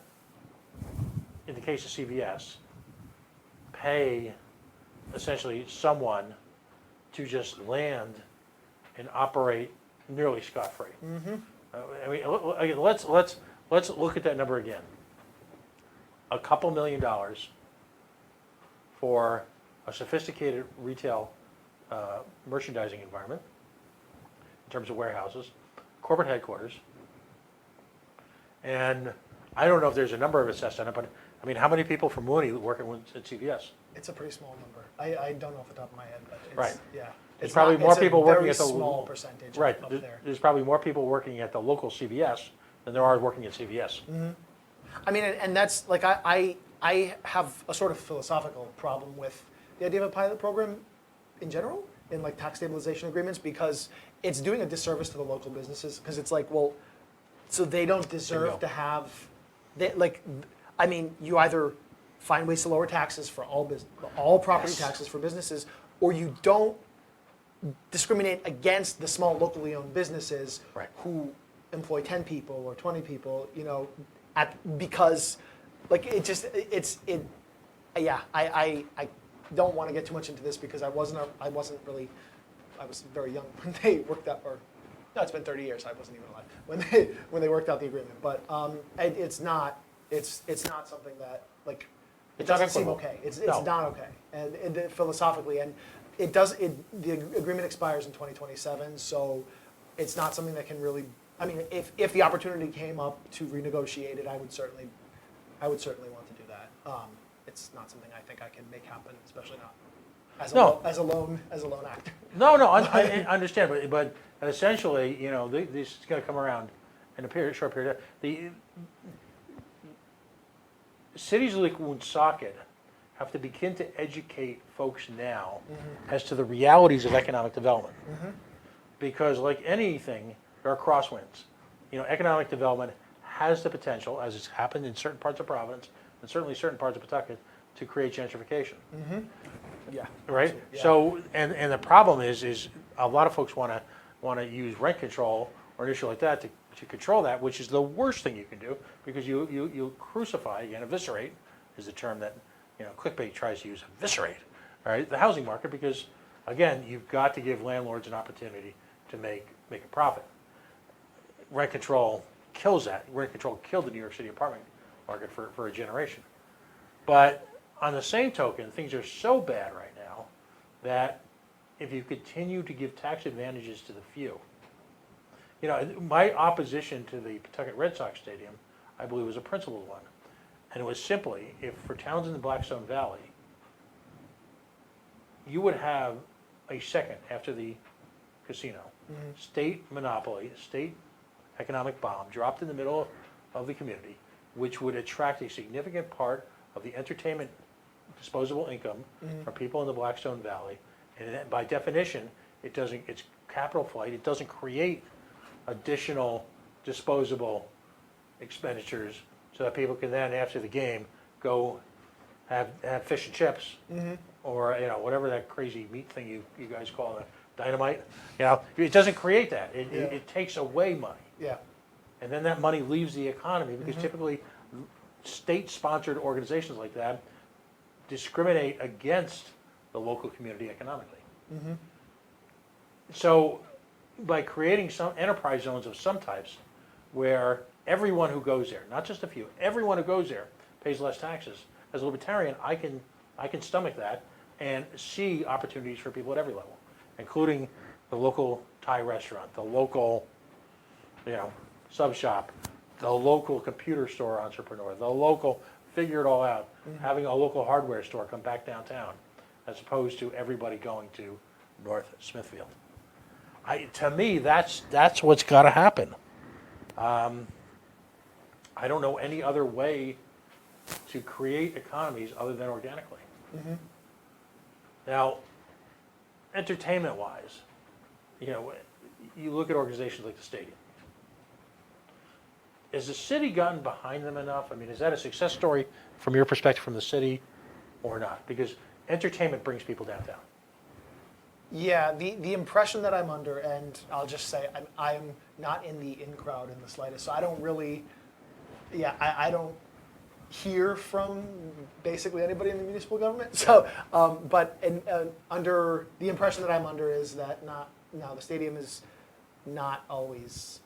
in the case of CVS, pay essentially someone to just land and operate nearly scot-free. I mean, let's look at that number again. A couple $1 million for a sophisticated retail merchandising environment in terms of warehouses, corporate headquarters, and I don't know if there's a number of assessed on it, but I mean, how many people from Mooney work at CVS? It's a pretty small number. I don't know off the top of my head, but it's, Right. Yeah. It's probably more people working at the small percentage. Right. Up there. There's probably more people working at the local CVS than there are working at CVS. I mean, and that's like I have a sort of philosophical problem with the idea of a pilot program in general in like tax stabilization agreements, because it's doing a disservice to the local businesses, because it's like, well, so they don't deserve to have, I mean, you either find ways to lower taxes for all property taxes for businesses, or you don't discriminate against the small locally owned businesses who employ 10 people or 20 people, because like I don't want to get too much into this because I was very young when they worked out, or no, it's been 30 years, I wasn't even alive when they worked out the agreement, but it's not something that like it doesn't seem okay. It's not okay, and philosophically, and the agreement expires in 2027, so it's not something that can really. I mean, if the opportunity came up to renegotiate it, I would certainly want to do that. It's not something I think I can make happen, especially not as a lone actor. No, I understand, but essentially, this is going to come around in a short period. The cities like Woonsocket have to begin to educate folks now as to the realities of economic development, because like anything, there are crosswinds. Economic development has the potential, as it's happened in certain parts of Providence and certainly certain parts of Pawtucket, to create gentrification. Yeah. Right. Yeah. So, and the problem is a lot of folks want to use rent control or an issue like that to control that, which is the worst thing you can do, because you crucify and eviscerate is the term that clickbait tries to use, eviscerate, all right, the housing market, because Again, you've got to give landlords an opportunity to make a profit. Rent control kills that. Rent control killed the New York City apartment market for a generation. But on the same token, things are so bad right now that if you continue to give tax advantages to the few, my opposition to the Pawtucket Red Sox Stadium, I believe, was a principled one. And it was simply, if for towns in the Blackstone Valley, you would have a second after the casino, state monopoly, state economic bomb dropped in the middle of the community, which would attract a significant part of the entertainment disposable income from people in the Blackstone Valley. And that, by definition, it's capital flight. It doesn't create additional disposable expenditures so that people can then, after the game, go have fish and chips, or whatever that crazy meat thing you guys call it, dynamite. It doesn't create that. It takes away money. Yeah. And then that money leaves the economy because typically state-sponsored organizations like that discriminate against the local community economically. So by creating some enterprise zones of some types where everyone who goes there, not just a few, everyone who goes there pays less taxes, as a libertarian, I can stomach that and see opportunities for people at every level, including the local Thai restaurant, the local sub shop, the local computer store entrepreneur, the local figure it all out, having a local hardware store come back downtown, as opposed to everybody going to North Smithfield. To me, that's what's got to happen. I don't know any other way to create economies other than organically. Now, entertainment-wise, you look at organizations like the stadium. Has the city gotten behind them enough? I mean, is that a success story from your perspective from the city or not? Because entertainment brings people downtown. Yeah, the impression that I'm under, and I'll just say I'm not in the in crowd in the slightest, so I don't really, I don't hear from basically anybody in the municipal government. So, but under the impression that I'm under is that the stadium is not always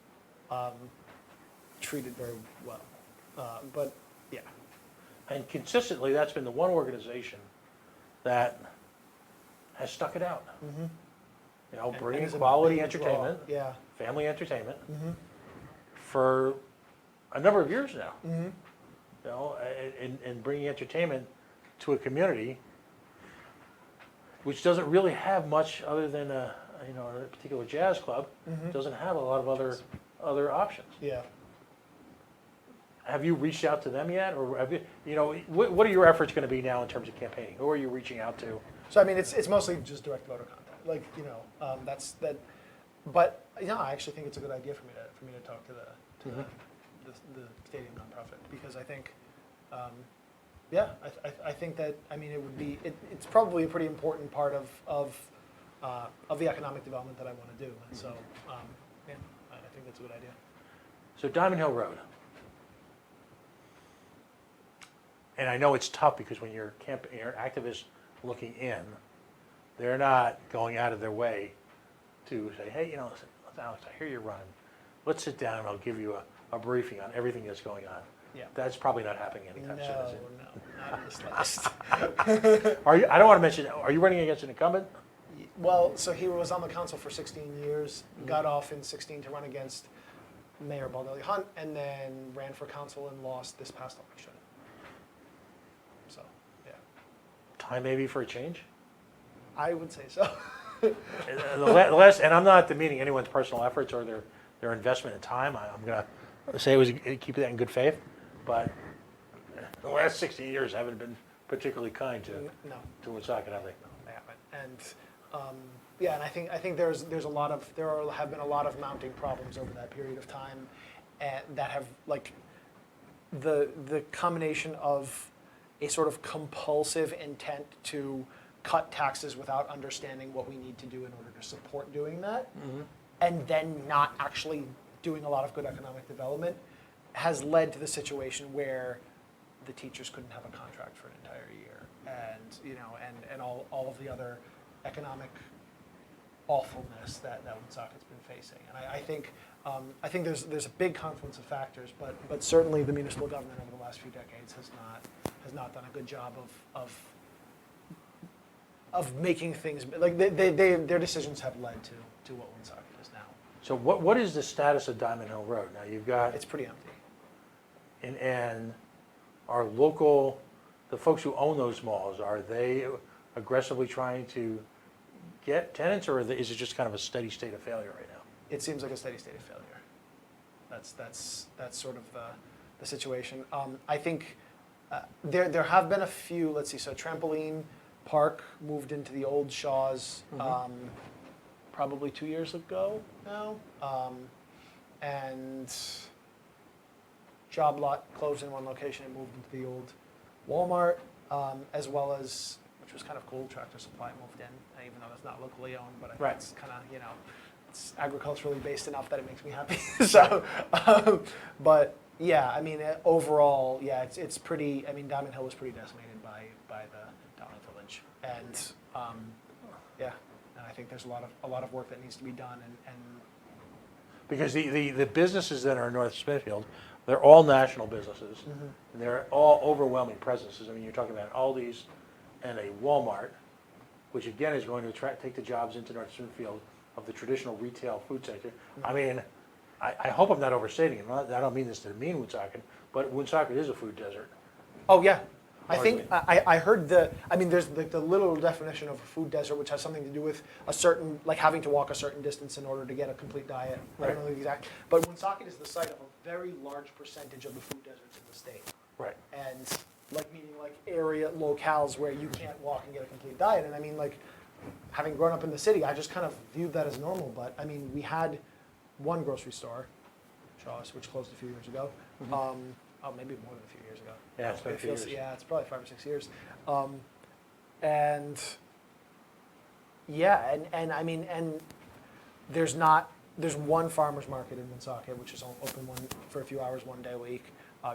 treated very well, but yeah. And consistently, that's been the one organization that has stuck it out. Bringing is a quality big entertainment, draw. family entertainment, for a number of years now. And bringing entertainment to a community which doesn't really have much other than a particular jazz club, doesn't have a lot of other options. Yeah. Have you reached out to them yet, or have what are your efforts going to be now in terms of campaigning? Who are you reaching out to? So I mean, it's mostly just direct voter contact. Like that's that. But I actually think it's a good idea for me to talk to the stadium nonprofit, because I think, I think that it would be it's probably a pretty important part of the economic development that I want to do, and so I think that's a good idea. So Diamond Hill Road. And I know it's tough because when you're activists looking in, they're not going out of their way to say, hey, listen, Alex, I hear you're running. Let's sit down and I'll give you a briefing on everything that's going on. Yeah. That's probably not happening anytime soon, is it? No, not in the slightest. I don't want to mention, are you running against an incumbent? Well, so he was on the council for 16 years, got off in 16 to run against Mayor Baldelli Hunt, and then ran for council and lost this past election. So, yeah. Time maybe for a change? I would say so. And I'm not demeaning anyone's personal efforts or their investment in time. I'm going to say keep that in good faith, but the last 60 years haven't been particularly kind to Woonsocket, have they? They haven't. And and I think there have been a lot of mounting problems over that period of time, and that have the combination of a sort of compulsive intent to cut taxes without understanding what we need to do in order to support doing that, and then not actually doing a lot of good economic development, has led to the situation where the teachers couldn't have a contract for an entire year, and and all of the other economic awfulness that Woonsocket's been facing. And I think there's a big confluence of factors, but certainly the municipal government over the last few decades has not done a good job of making things like their decisions have led to what Woonsocket is now. So what is the status of Diamond Hill Road? Now you've got, It's pretty empty. and our local, the folks who own those malls, are they aggressively trying to get tenants, or is it just kind of a steady state of failure right now? It seems like a steady state of failure. That's sort of the situation. I think there have been a few. Let's see. So Trampoline Park moved into the old Shaw's probably 2 years ago now, and Job Lot closed in one location and moved into the old Walmart, as well as, which was kind of cool, Tractor Supply moved in, even though it's not locally owned, but I think Right. it's kind of, it's agriculturally based enough that it makes me happy. So, but yeah, I mean, overall, yeah, it's pretty, I mean, Diamond Hill was pretty decimated by the downtown village. And yeah, and I think there's a lot of work that needs to be done. And Because the businesses that are in North Smithfield, they're all national businesses, and they're all overwhelming presences. I mean, you're talking about Aldi's and a Walmart, which again is going to take the jobs into North Smithfield of the traditional retail food sector. I mean, I hope I'm not overstating it. I don't mean this to demean Woonsocket, but Woonsocket is a food desert. oh yeah, I think Largely. I heard there's the literal definition of a food desert, which has something to do with a certain, like having to walk a certain distance in order to get a complete diet. I don't know the exact, but Woonsocket is the site of a very large percentage of the food deserts in the state. Right. And meaning area locales where you can't walk and get a complete diet. And I mean, having grown up in the city, I just kind of viewed that as normal. But I mean, we had one grocery store, Shaw's, which closed a few years ago. Maybe more than a few years ago. Yeah, it's been a few years. Yeah, it's probably 5 or 6 years. And yeah, and I mean, and there's one farmer's market in Woonsocket, which is open for a few hours one day a week,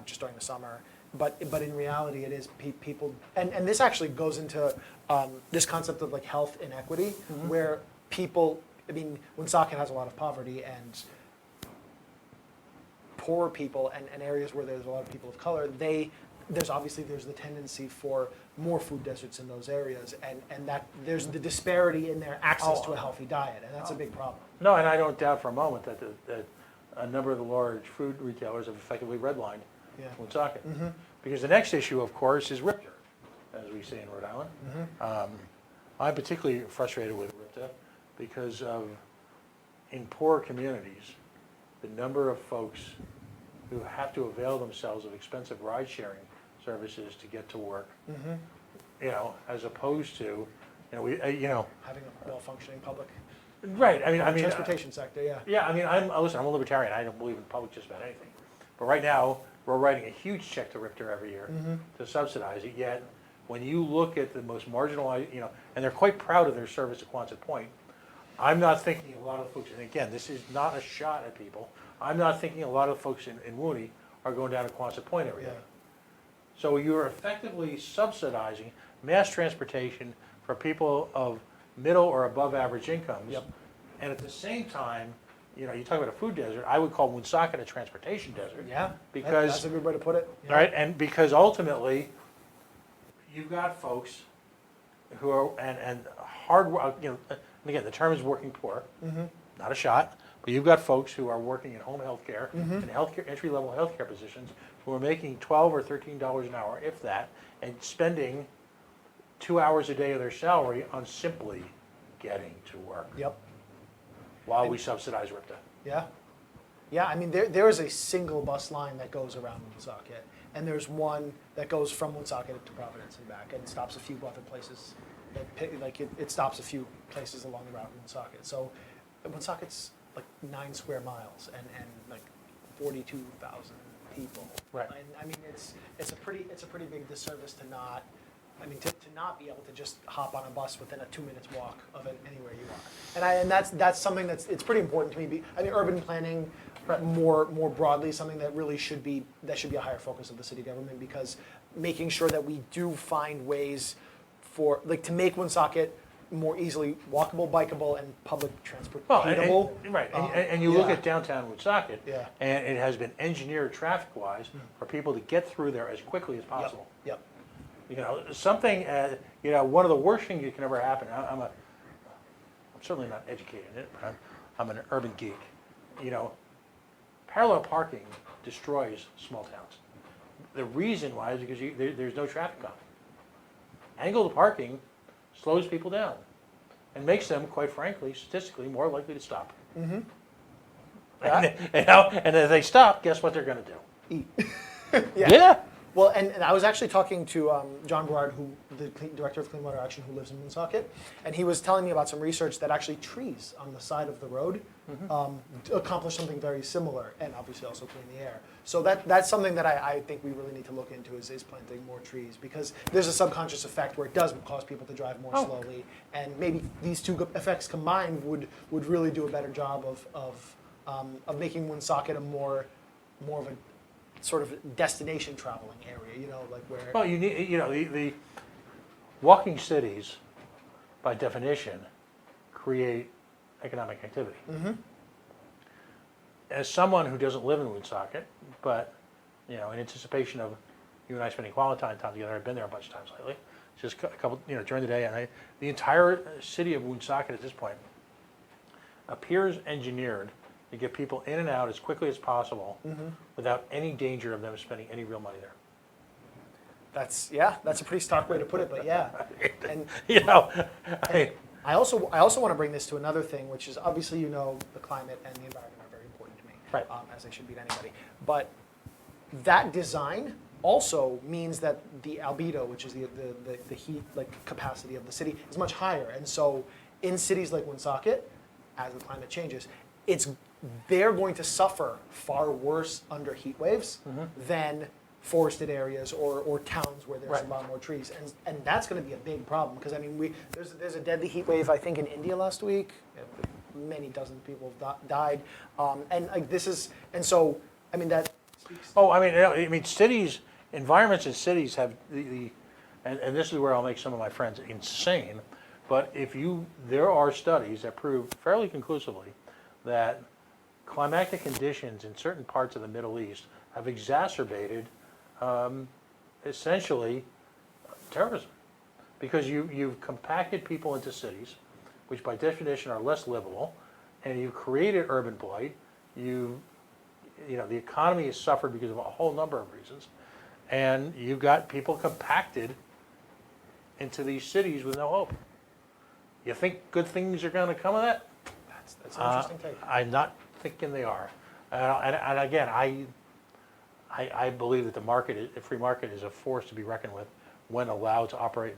just during the summer. But in reality, it is people, and this actually goes into this concept of health inequity, where people, I mean, Woonsocket has a lot of poverty and poor people, and areas where there's a lot of people of color, there's the tendency for more food deserts in those areas, and that there's the disparity in their access to a healthy diet, and that's a big problem. No, and I don't doubt for a moment that a number of the large food retailers have effectively redlined Woonsocket. Because the next issue, of course, is RIPTA, as we say in Rhode Island. I'm particularly frustrated with RIPTA because in poor communities, the number of folks who have to avail themselves of expensive ride-sharing services to get to work, as opposed to, Having a well-functioning public right. I mean, transportation sector, yeah. Yeah, I mean, I'm a libertarian. I don't believe in public just about anything. But right now, we're writing a huge check to RIPTA every year to subsidize it. Yet, when you look at the most marginalized, and they're quite proud of their service at Quonset Point, I'm not thinking a lot of folks, and again, this is not a shot at people, I'm not thinking a lot of folks in Wooney are going down to Quonset Point every day. So you're effectively subsidizing mass transportation for people of middle or above average incomes. And at the same time, you talk about a food desert, I would call Woonsocket a transportation desert. Yeah, because that's a good way to put it. Yeah. Right, and because ultimately, you've got folks who are, and hard, and again, the term is working poor, not a shot, but you've got folks who are working in home health care, in entry-level healthcare positions, who are making $12 or $13 an hour, if that, and spending 2 hours a day of their salary on simply getting to work. While we subsidize RIPTA. Yeah, I mean, there is a single bus line that goes around Woonsocket, and there's one that goes from Woonsocket to Providence and back, and stops a few other places. It stops a few places along the route in Woonsocket. So Woonsocket's 9 square miles and 42,000 people. Right. And I mean, it's a pretty big disservice to not. I mean, to not be able to just hop on a bus within a 2 minutes walk of it anywhere you are, and that's something it's pretty important to me. I mean, urban planning, more broadly, something that really should be a higher focus of the city government, because making sure that we do find ways for to make Woonsocket more easily walkable, bikeable, and public Well, transportable. right, and you look yeah. at downtown Woonsocket, Yeah. and it has been engineered traffic-wise for people to get through there as quickly as possible. Yep. You know, something, you know, one of the worst things that can ever happen, I'm certainly not educated in it, but I'm an urban geek. You know, parallel parking destroys small towns. The reason why is because there's no traffic on it. Angled parking slows people down and makes them, quite frankly, statistically more likely to stop. Mm-hmm. And if they stop, guess what they're going to do? Eat. Yeah. Well, and I was actually talking to John Berard, the director of Clean Water Action, who lives in Woonsocket, and he was telling me about some research that actually trees on the side of the road accomplish something very similar, and obviously also clean the air. So that's something that I think we really need to look into is planting more trees, because there's a subconscious effect where it does cause people to drive more slowly, and maybe these two effects combined would really do a better job of making Woonsocket a more of a sort of destination traveling area, you know, like where. Well, you need, you know, the walking cities, by definition, create economic activity. Mm-hmm. As someone who doesn't live in Woonsocket, but, you know, in anticipation of you and I spending quality time together, I've been there a bunch of times lately, just a couple, you know, during the day, and the entire city of Woonsocket at this point appears engineered to get people in and out as quickly as possible without any danger of them spending any real money there. That's a pretty stark way to put it, but yeah. And You know, I also want to bring this to another thing, which is obviously, you know, the climate and the environment are very important to me, Right. As they should be to anybody. But that design also means that the albedo, which is the heat like capacity of the city, is much higher. And so in cities like Woonsocket, as the climate changes, they're going to suffer far worse under heat waves than forested areas or towns where there's a lot more trees, and that's going to be a big problem, because I mean there's a deadly heat wave I think in India last week. Many dozen people died, and like so I mean that speaks. oh, I mean, cities, environments in cities have and this is where I'll make some of my friends insane, but there are studies that prove fairly conclusively that climatic conditions in certain parts of the Middle East have exacerbated essentially terrorism, because you've compacted people into cities, which by definition are less livable, and you've created urban blight. You know, the economy has suffered because of a whole number of reasons, and you've got people compacted into these cities with no hope. You think good things are going to come of that? That's an interesting take. I'm not thinking they are. And again, I believe that the free market is a force to be reckoned with when allowed to operate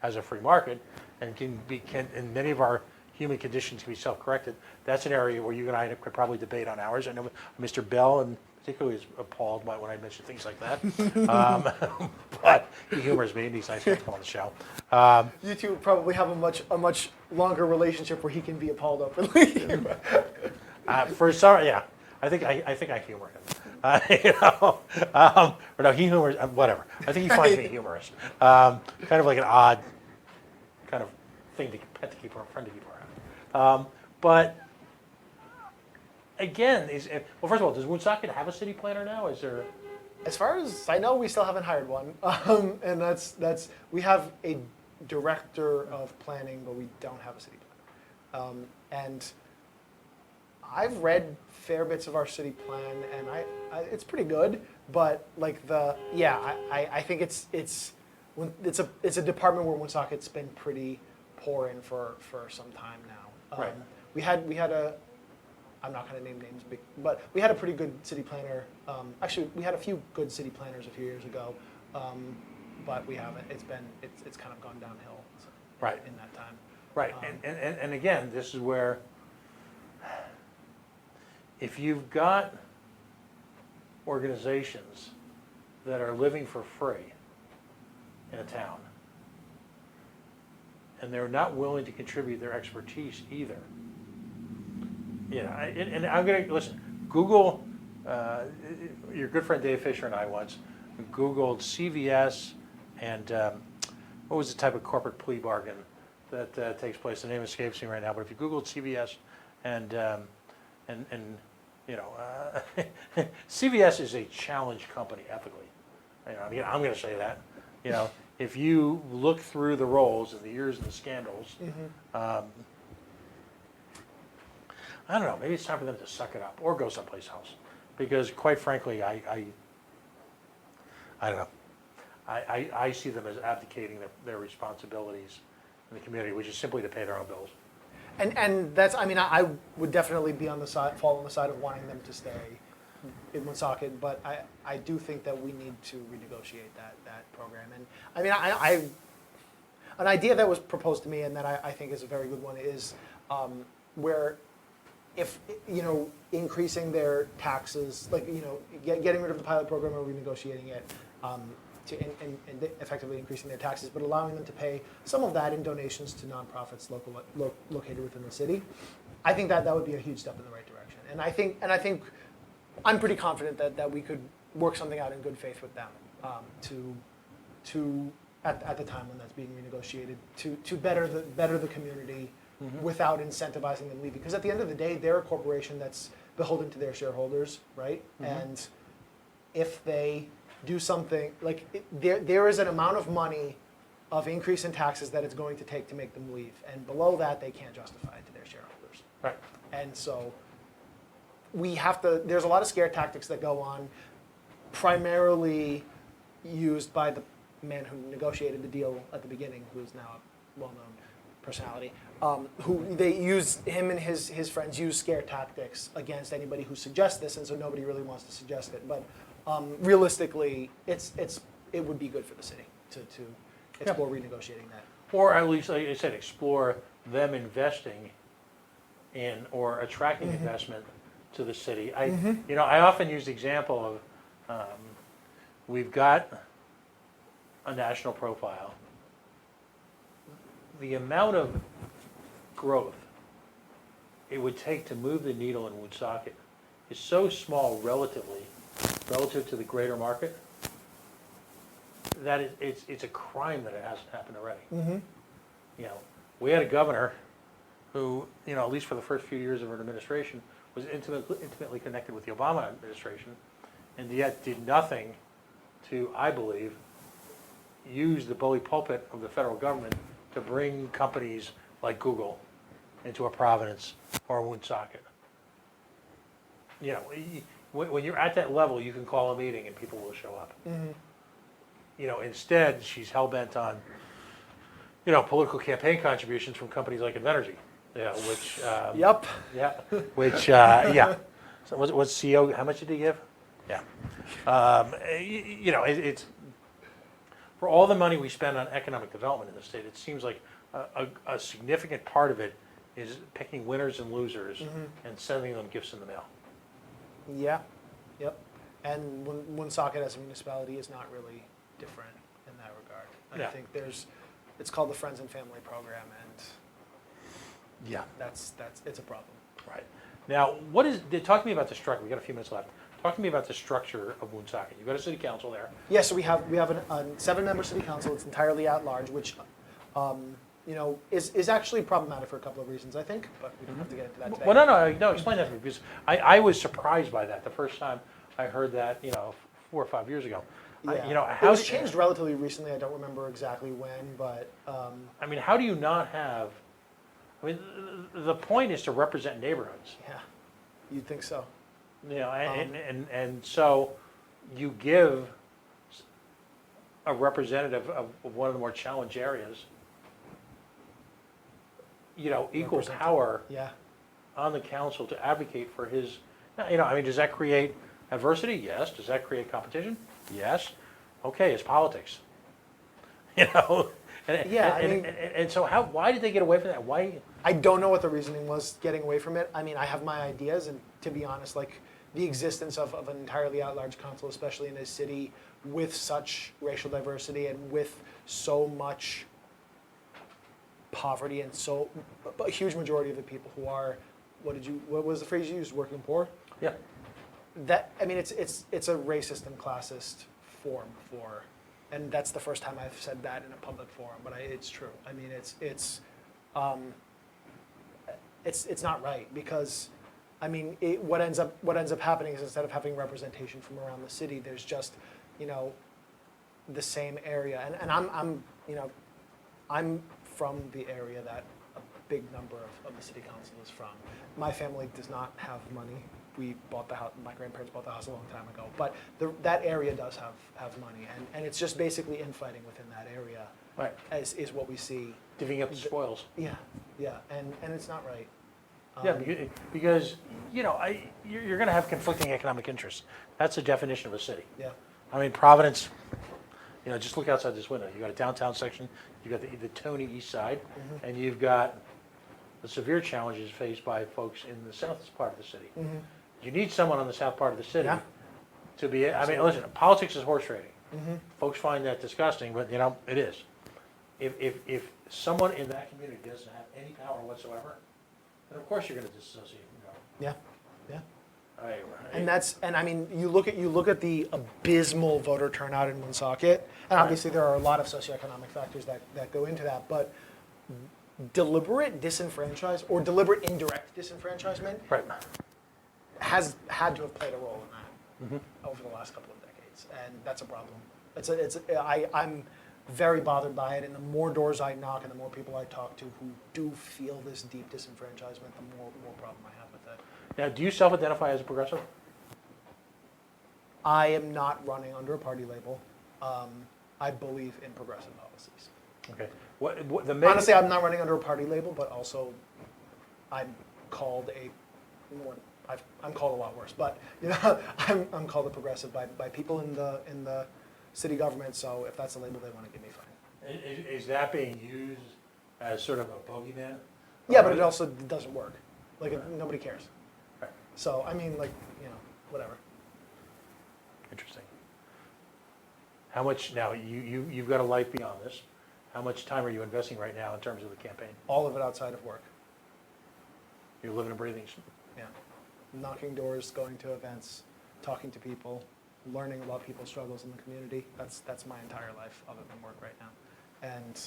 as a free market, and and many of our human conditions can be self-corrected. That's an area where you and I could probably debate on hours. I know Mr. Bell and particularly is appalled by when I mention things like that. But he humors me, and he's nice to come on the show. You two probably have a much longer relationship where he can be appalled openly. For some, yeah, I think I humor him. You know, or no, he humors whatever. I think he finds me humorous. Kind of like an odd kind of thing to keep a friend to keep around. But again, well, first of all, does Woonsocket have a city planner now? Is there? As far as I know, we still haven't hired one, and that's we have a director of planning, but we don't have a city planner. And I've read fair bits of our city plan, and it's pretty good. But like I think it's a department where Woonsocket's been pretty poor in for some time now. Right. We had a. I'm not going to name names, but we had a pretty good city planner. Actually, we had a few good city planners a few years ago, but we haven't. It's kind of gone downhill Right. in that time. Right, and again, this is where if you've got organizations that are living for free in a town, and they're not willing to contribute their expertise either. You know, and I'm going to, listen, Google, your good friend Dave Fisher and I once Googled CVS and what was the type of corporate plea bargain that takes place. The name escapes me right now, but if you Google CVS and you know, CVS is a challenged company ethically. You know, I mean, I'm going to say that. You know, if you look through the roles and the years and the scandals, I don't know. Maybe it's time for them to suck it up or go someplace else, because quite frankly, I don't know. I see them as abdicating their responsibilities in the community, which is simply to pay their own bills. And that's, I mean, I would definitely be fall on the side of wanting them to stay in Woonsocket, but I do think that we need to renegotiate that program. And I mean, an idea that was proposed to me and that I think is a very good one is where if, you know, increasing their taxes, like, you know, getting rid of the pilot program or renegotiating it, and effectively increasing their taxes, but allowing them to pay some of that in donations to nonprofits located within the city. I think that would be a huge step in the right direction. And I think I'm pretty confident that we could work something out in good faith with them to at the time when that's being renegotiated to better the community without incentivizing them leaving. Because at the end of the day, they're a corporation that's beholden to their shareholders, right? And if they do something, like there is an amount of money of increase in taxes that it's going to take to make them leave. And below that, they can't justify it to their shareholders. Right. And so we have to, there's a lot of scare tactics that go on, primarily used by the man who negotiated the deal at the beginning, who is now a well-known personality, who they use, him and his friends use scare tactics against anybody who suggests this, and so nobody really wants to suggest it. But realistically, it would be good for the city to explore renegotiating that. Or at least, like I said, explore them investing in or attracting investment to the city. You know, I often use the example of we've got a national profile. The amount of growth it would take to move the needle in Woonsocket is so small relative to the greater market that it's a crime that it hasn't happened already. You know, we had a governor who, you know, at least for the first few years of her administration, was intimately connected with the Obama administration, and yet did nothing to, I believe, use the bully pulpit of the federal government to bring companies like Google into a Providence or a Woonsocket. You know, when you're at that level, you can call a meeting and people will show up. You know, instead, she's hell-bent on, you know, political campaign contributions from companies like Invenergy. Yeah, which. Yep. Yeah, which, yeah. So what's CEO, how much did he give? Yeah. You know, it's, for all the money we spend on economic development in the state, it seems like a significant part of it is picking winners and losers and sending them gifts in the mail. Yeah. Yep. And Woonsocket as a municipality is not really different in that regard. I think it's called the Friends and Family Program, and yeah, that's it's a problem. Right. Now, talk to me about the structure. We got a few minutes left. Talk to me about the structure of Woonsocket. You've got a city council there. Yeah, so we have a 7-member city council. It's entirely at large, which you know, is actually problematic for a couple of reasons, I think, but we don't have to get into that today. Well, no, explain that to me, because I was surprised by that the first time I heard that, you know, 4 or 5 years ago. Yeah. You know, it was changed relatively recently. I don't remember exactly when, but I mean, how do you not have? I mean, the point is to represent neighborhoods. yeah, you'd think so. You know, and so you give a representative of one of the more challenged areas, you know, equal power on the council to advocate for his. You know, I mean, does that create adversity? Yes. Does that create competition? Yes. Okay, it's politics. You know. And so why did they get away from that? Why? I don't know what the reasoning was getting away from it. I mean, I have my ideas, and to be honest, like the existence of an entirely at-large council, especially in a city with such racial diversity and with so much poverty and so a huge majority of the people who are, what was the phrase you used, working poor? Yeah. That, I mean, it's a racist and classist form for, and that's the first time I've said that in a public forum, but it's true. I mean, it's it's not right, because, I mean, what ends up happening is, instead of having representation from around the city, there's just, you know, the same area. And I'm you know, I'm from the area that a big number of the city council is from. My family does not have money. We bought the house, my grandparents bought the house a long time ago, but that area does have money, and it's just basically infighting within that area. Right. Is what we see. Divvying up the spoils. Yeah, and it's not right. Yeah, because, you know, you're going to have conflicting economic interests. That's the definition of a city. Yeah. I mean, Providence, you know, just look outside this window. You've got a downtown section, you've got the Tony East Side, and you've got the severe challenges faced by folks in the south part of the city. You need someone on the south part of the city Yeah. to be, I mean, listen, politics is horse trading. Folks find that disgusting, but, you know, it is. If someone in that community doesn't have any power whatsoever, then of course you're going to disassociate from government. Yeah. I And I mean, you look at the abysmal voter turnout in Woonsocket, and obviously there are a lot of socioeconomic factors that go into that, but deliberate disenfranchisement or deliberate indirect disenfranchisement right. has had to have played a role in that over the last couple of decades, and that's a problem. I'm very bothered by it, and the more doors I knock and the more people I talk to who do feel this deep disenfranchisement, the more problem I have with it. Now, do you self-identify as a progressive? I am not running under a party label. I believe in progressive policies. Okay. What Honestly, I'm not running under a party label, but also I'm called I'm called a lot worse, but you know, I'm called a progressive by people in the city government. So if that's the label they want to give me, fine. Is that being used as sort of a bogeyman? Yeah, but it also doesn't work. Like nobody cares. Right. So I mean, like, you know, whatever. Interesting. How much now? You've got a life beyond this. How much time are you investing right now in terms of the campaign? All of it outside of work. You're living and breathing. Yeah. Knocking doors, going to events, talking to people, learning about people's struggles in the community. That's my entire life other than work right now. And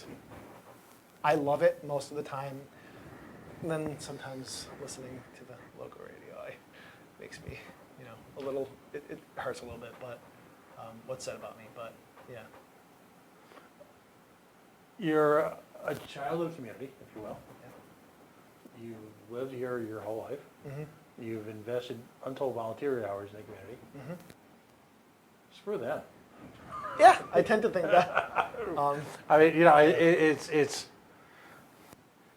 I love it most of the time. And then sometimes listening to the local radio makes me, you know, a little, it hurts a little bit, but what's said about me, but yeah. You're a child of the community, if you will. Yeah. You've lived here your whole life. You've invested untold volunteer hours in the community. Screw them. Yeah, I tend to think that. I mean, you know, it's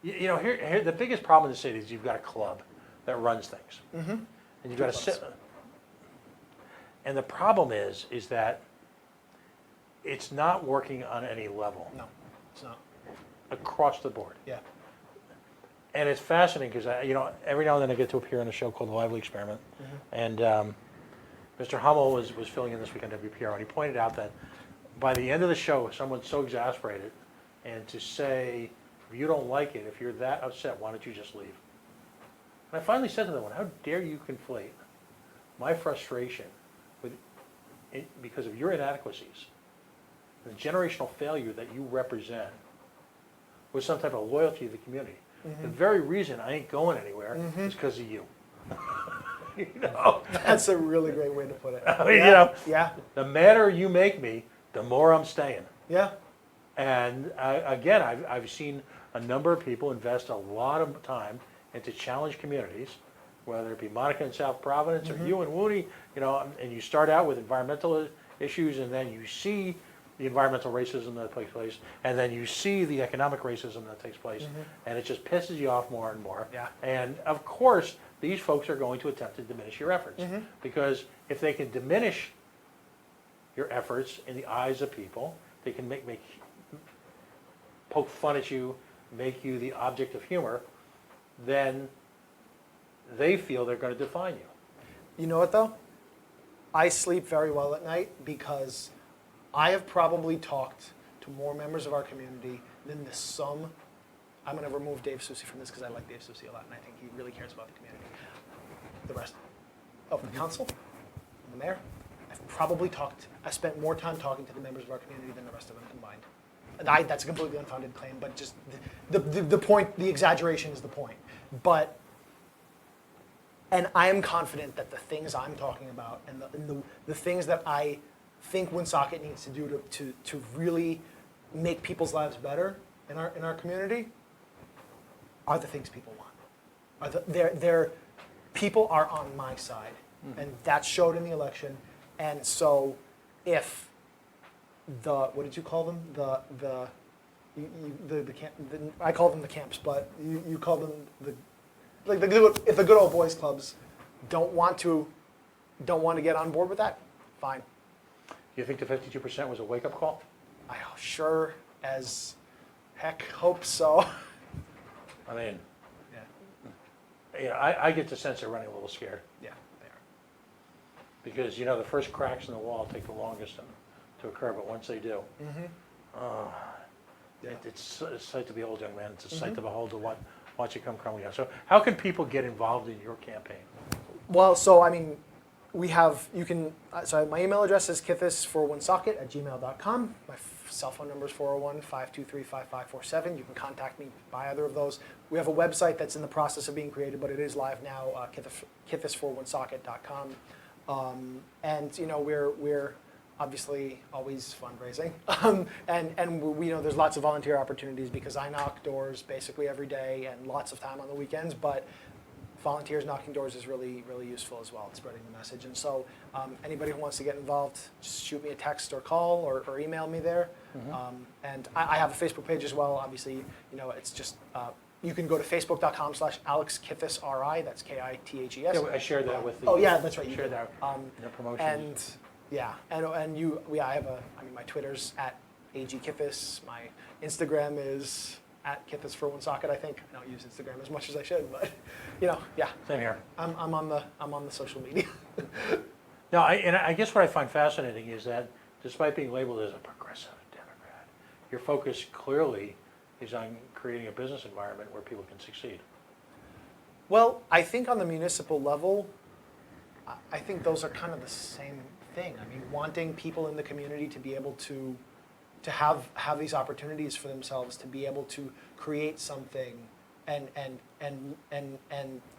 you know, here the biggest problem in the city is you've got a club that runs things, and you've got to sit. And the problem is that it's not working on any level. No, it's not. Across the board. Yeah. And it's fascinating because, you know, every now and then I get to appear on a show called The Lively Experiment. And Mr. Hummel was filling in this week on WPR, and he pointed out that by the end of the show, someone's so exasperated, and to say, if you don't like it, if you're that upset, why don't you just leave? And I finally said to them, how dare you conflate my frustration with because of your inadequacies, the generational failure that you represent, with some type of loyalty to the community. The very reason I ain't going anywhere is because of you. You know? That's a really great way to put it. I mean, you know, Yeah. the madder you make me, the more I'm staying. Yeah. And again, I've seen a number of people invest a lot of time into challenged communities, whether it be Monica in South Providence or you in Woody, you know, and you start out with environmental issues, and then you see the environmental racism that takes place, and then you see the economic racism that takes place, and it just pisses you off more and more. Yeah. And of course, these folks are going to attempt to diminish your efforts, because if they can diminish your efforts in the eyes of people, they can poke fun at you, make you the object of humor, then they feel they're going to define you. You know what though? I sleep very well at night because I have probably talked to more members of our community than the sum. I'm going to remove Dave Susi from this because I like Dave Susi a lot, and I think he really cares about the community. The rest of the council, the mayor, I spent more time talking to the members of our community than the rest of them combined. that's a completely unfounded claim, but just the point, the exaggeration is the point. But, and I am confident that the things I'm talking about and the things that I think Woonsocket needs to do to really make people's lives better in our community are the things people want. People are on my side, and that showed in the election. And so, if what did you call them? I call them the camps, but you call them if the good old boys clubs don't want to get on board with that, fine. You think the 52% was a wake-up call? I sure as heck hope so. I mean, Yeah. I get the sense they're running a little scared. Yeah, they are. Because, the first cracks in the wall take the longest to occur, but once they do, it's a sight to behold, young man. It's a sight to behold to watch it come crumbling down. So how can people get involved in your campaign? Well, so I mean, so my email address is kithes4woonsocket@gmail.com. My cell phone number is 401-523-5547. You can contact me by either of those. We have a website that's in the process of being created, but it is live now, kithes4woonsocket.com. And we're obviously always fundraising, and we know there's lots of volunteer opportunities because I knock doors basically every day and lots of time on the weekends. But volunteers knocking doors is really, really useful as well in spreading the message. And so anybody who wants to get involved, just shoot me a text or call or email me there. And I have a Facebook page as well. Obviously, it's just, you can go to facebook.com/AlexKithesRI, that's KITHES. Yeah, I shared that with the. Oh yeah, that's right. You shared that in the promotions. And yeah, and I have my Twitter's @AGKithes. My Instagram is @Kithes4woonsocket. I think I don't use Instagram as much as I should, but yeah. Same here. I'm on the social media. No, I guess what I find fascinating is that despite being labeled as a progressive Democrat, your focus clearly is on creating a business environment where people can succeed. Well, I think on the municipal level, I think those are kind of the same thing. I mean, wanting people in the community to be able to have these opportunities for themselves, to be able to create something, and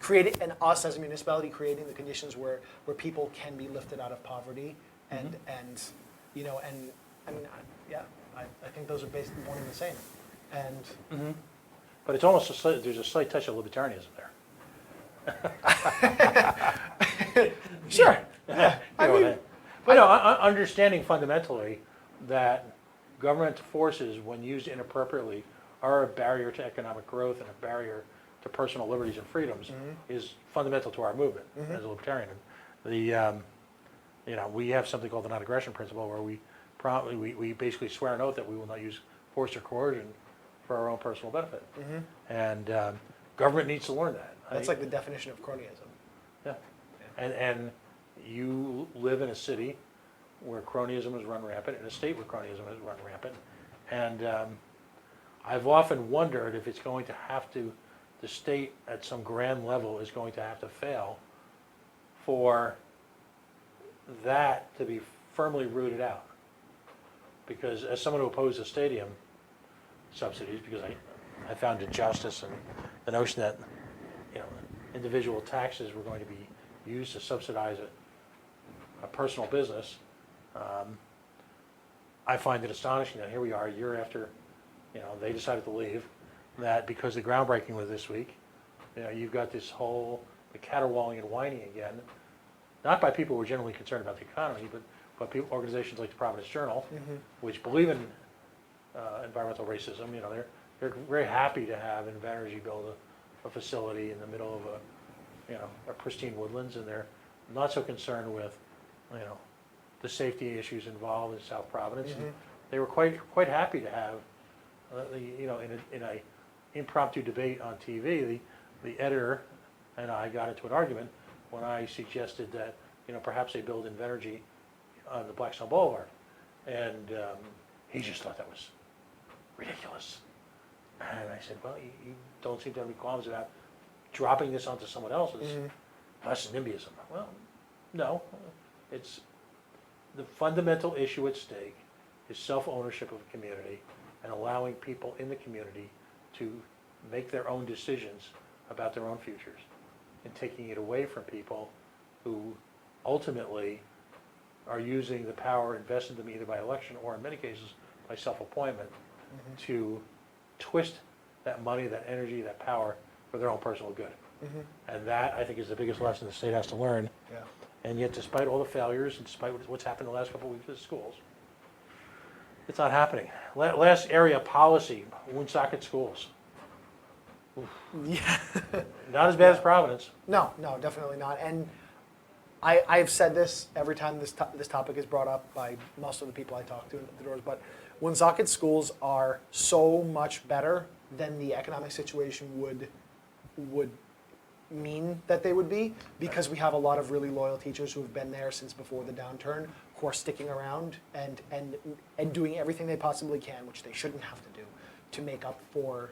create it, and us as a municipality creating the conditions where people can be lifted out of poverty, and I think those are basically one and the same. And But it's almost there's a slight touch of libertarianism there. Sure. Understanding fundamentally that government forces, when used inappropriately, are a barrier to economic growth and a barrier to personal liberties and freedoms is fundamental to our movement as a libertarian. We have something called the non-aggression principle, where we basically swear an oath that we will not use force or coercion for our own personal benefit. And government needs to learn that. That's like the definition of cronyism. Yeah. And you live in a city where cronyism has run rampant, in a state where cronyism has run rampant. And I've often wondered if it's going to have to, the state at some grand level is going to have to fail for that to be firmly rooted out. Because as someone who opposed the stadium subsidies, because I found injustice in the notion that individual taxes were going to be used to subsidize a personal business, I find it astonishing that here we are a year after they decided to leave, that because the groundbreaking was this week, you've got this whole the caterwauling and whining again, not by people who are generally concerned about the economy, but organizations like the Providence Journal, which believe in environmental racism. They're very happy to have Invenergy build a facility in the middle of a pristine woodlands, and they're not so concerned with the safety issues involved in South Providence. And they were quite happy to have in a impromptu debate on TV, the editor and I got into an argument when I suggested that perhaps they build Invenergy on the Blackstone Boulevard, and he just thought that was ridiculous. And I said, well, you don't seem to have any qualms about dropping this onto someone else's. That's NIMBYism. Well, no. It's the fundamental issue at stake is self-ownership of a community and allowing people in the community to make their own decisions about their own futures, and taking it away from people who ultimately are using the power invested in them either by election or in many cases by self-appointment to twist that money, that energy, that power for their own personal good. And that, I think, is the biggest lesson the state has to learn. Yeah. And yet, despite all the failures and despite what's happened the last couple of weeks with schools, it's not happening. Last area, policy, Woonsocket schools. Yeah. Not as bad as Providence. No, definitely not. And I've said this every time this topic is brought up by most of the people I talk to at the doors, but Woonsocket schools are so much better than the economic situation would mean that they would be, because we have a lot of really loyal teachers who have been there since before the downturn, who are sticking around and doing everything they possibly can, which they shouldn't have to do, to make up for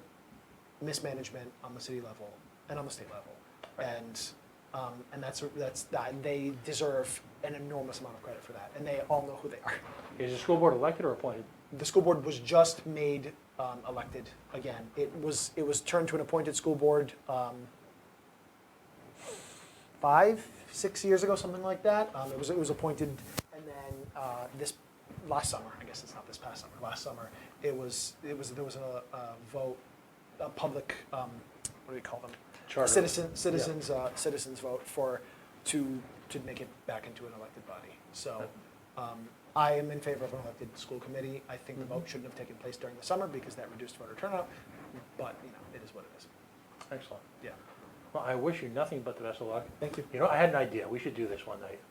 mismanagement on the city level and on the state level. And that's that they deserve an enormous amount of credit for that, and they all know who they are. Is the school board elected or appointed? The school board was just made elected again. It was turned to an appointed school board 5-6 years ago, something like that. It was appointed, and then this last summer, I guess it's not this past summer. Last summer, there was a vote, a public what do we call them? Charter. Citizens vote to make it back into an elected body. So. I am in favor of an elected school committee. I think the vote shouldn't have taken place during the summer because that reduced voter turnout, but it is what it is. Excellent. Yeah. Well, I wish you nothing but the best of luck. Thank you. You know, I had an idea. We should do this one night.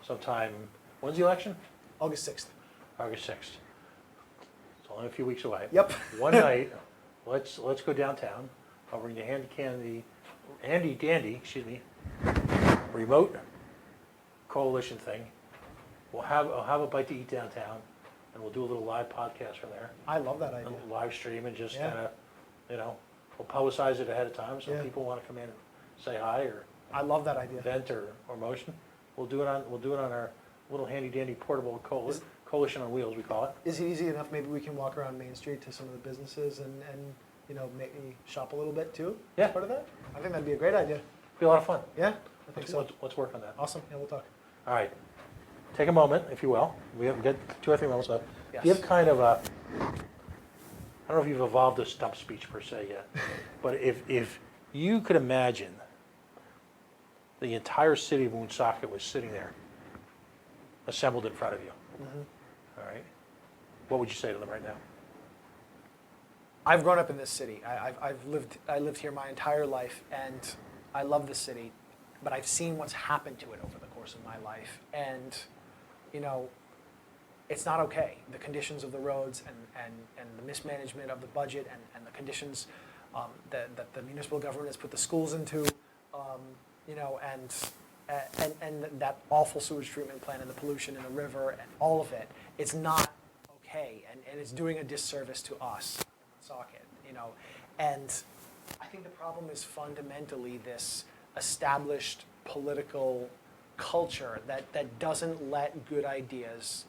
Sometime, when's the election? August 6th. August 6th. It's only a few weeks away. Yep. One night, let's go downtown. I'll bring the handy dandy, remote coalition thing. I'll have a bite to eat downtown, and we'll do a little live podcast from there. I love that idea. A live stream, and just Yeah. kind of, we'll publicize it ahead of time, so Yeah. people want to come in and say hi or I love that idea. vent or motion. We'll do it on our little handy dandy portable coalition on wheels, we call it. Is it easy enough? Maybe we can walk around Main Street to some of the businesses and maybe shop a little bit too. Yeah. As part of that. I think that'd be a great idea. Be a lot of fun. Yeah. I think so. Let's work on that. Awesome. Yeah, we'll talk. All right. Take a moment, if you will. We have got 2 or 3 moments left. Yes. Give kind of a, I don't know if you've evolved a stump speech per se yet, but if you could imagine the entire city of Woonsocket was sitting there, assembled in front of you, all right, what would you say to them right now? I've grown up in this city. I lived here my entire life, and I love this city, but I've seen what's happened to it over the course of my life, and it's not okay. The conditions of the roads and the mismanagement of the budget and the conditions that the municipal government has put the schools into, and that awful sewage treatment plant and the pollution in the river and all of it, it's not okay, and it's doing a disservice to us, Woonsocket, And I think the problem is fundamentally this established political culture that doesn't let good ideas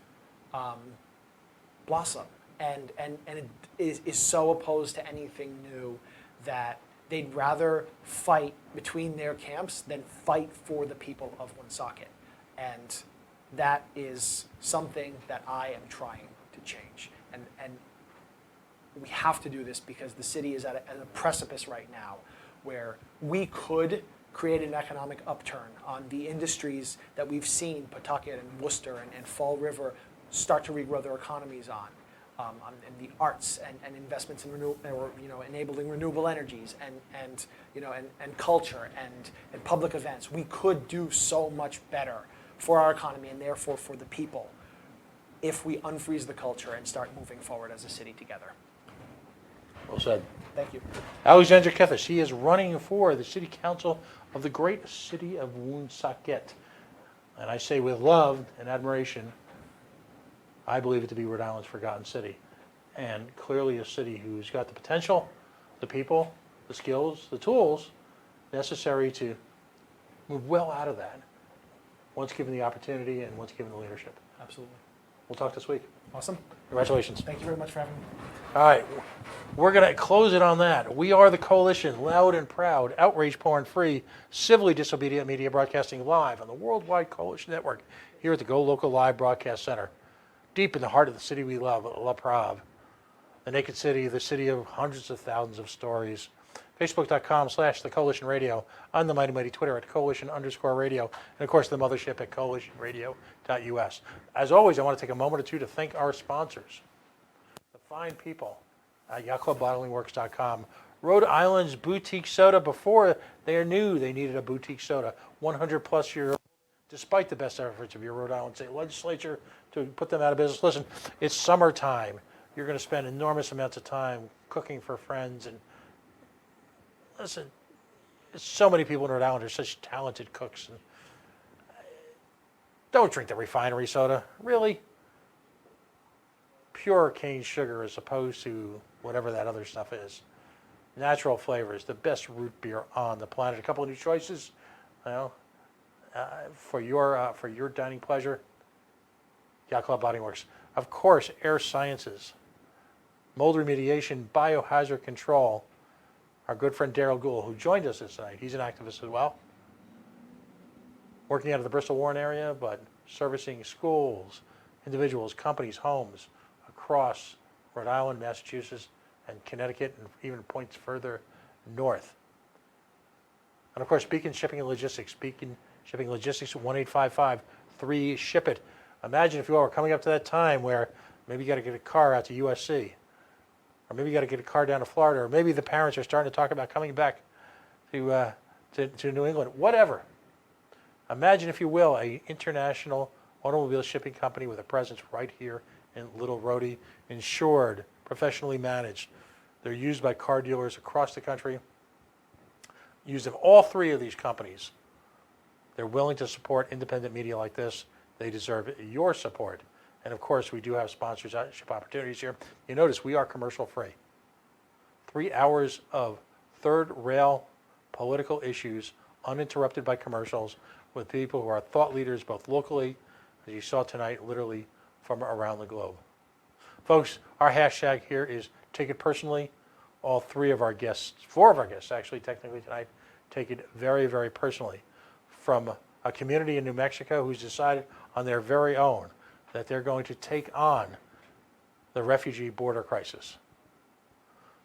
blossom, and it is so opposed to anything new that they'd rather fight between their camps than fight for the people of Woonsocket. And that is something that I am trying to change. And we have to do this because the city is at a precipice right now where we could create an economic upturn on the industries that we've seen Pawtucket and Worcester and Fall River start to regrow their economies on in the arts and investments in enabling renewable energies and culture and public events. We could do so much better for our economy and therefore for the people if we unfreeze the culture and start moving forward as a city together. Well said. Thank you. Alexander Kithes, he is running for the City Council of the great city of Woonsocket. And I say with love and admiration, I believe it to be Rhode Island's forgotten city. And clearly a city who's got the potential, the people, the skills, the tools necessary to move well out of that once given the opportunity and once given the leadership. Absolutely. We'll talk this week. Awesome. Congratulations. Thank you very much for having me. All right, we're going to close it on that. We are the Coalition, loud and proud, outrage porn free, civilly disobedient media broadcasting live on the Worldwide Coalition Network here at the Go Local Live Broadcast Center, deep in the heart of the city we love, La Prave, the naked city, the city of hundreds of thousands of stories. Facebook.com/The Coalition Radio, on the mighty Twitter at Coalition_radio, and of course the mothership at coalitionradio.us. As always, I want to take a moment or two to thank our sponsors, the fine people at YachtClubBottlingWorks.com. Rhode Island's boutique soda. Before they knew they needed a boutique soda, 100 plus year old, despite the best efforts of your Rhode Island state legislature to put them out of business. Listen, it's summertime. You're going to spend enormous amounts of time cooking for friends. And listen, so many people in Rhode Island are such talented cooks. And don't drink the refinery soda. Really? Pure cane sugar as opposed to whatever that other stuff is. Natural flavors, the best root beer on the planet. A couple of new choices, for your dining pleasure. Yacht Club Bottlingworks Works. Of course, Air Sciences, mold remediation, biohazard control. Our good friend Daryl Gould, who joined us this night, he's an activist as well. Working out of the Bristol Warren area, but servicing schools, individuals, companies, homes across Rhode Island, Massachusetts, and Connecticut, and even points further north. And of course, Beacon Shipping and Logistics. Beacon Shipping Logistics, 1-855-3-SHIP-IT. Imagine, if you are coming up to that time where maybe you got to get a car out to USC, or maybe you got to get a car down to Florida, or maybe the parents are starting to talk about coming back to New England, whatever. Imagine, if you will, an international automobile shipping company with a presence right here in Little Rhodey, insured, professionally managed. They're used by car dealers across the country. Used of all three of these companies. They're willing to support independent media like this. They deserve your support. And of course, we do have sponsorship opportunities here. You notice we are commercial free. 3 hours of third rail political issues, uninterrupted by commercials, with people who are thought leaders both locally, as you saw tonight, literally from around the globe. Folks, our hashtag here is Take It Personally. All four of our guests actually technically tonight, take it very, very personally. From a community in New Mexico who's decided on their very own that they're going to take on the refugee border crisis,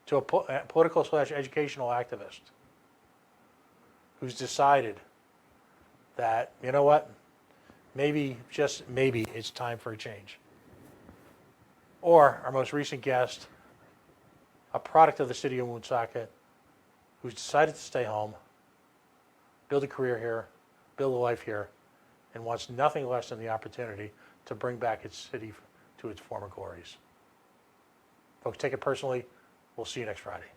to a political/educational activist who's decided that, you know what, maybe, just maybe, it's time for a change. Or our most recent guest, a product of the city of Woonsocket, who's decided to stay home, build a career here, build a life here, and wants nothing less than the opportunity to bring back its city to its former glories. Folks, take it personally. We'll see you next Friday.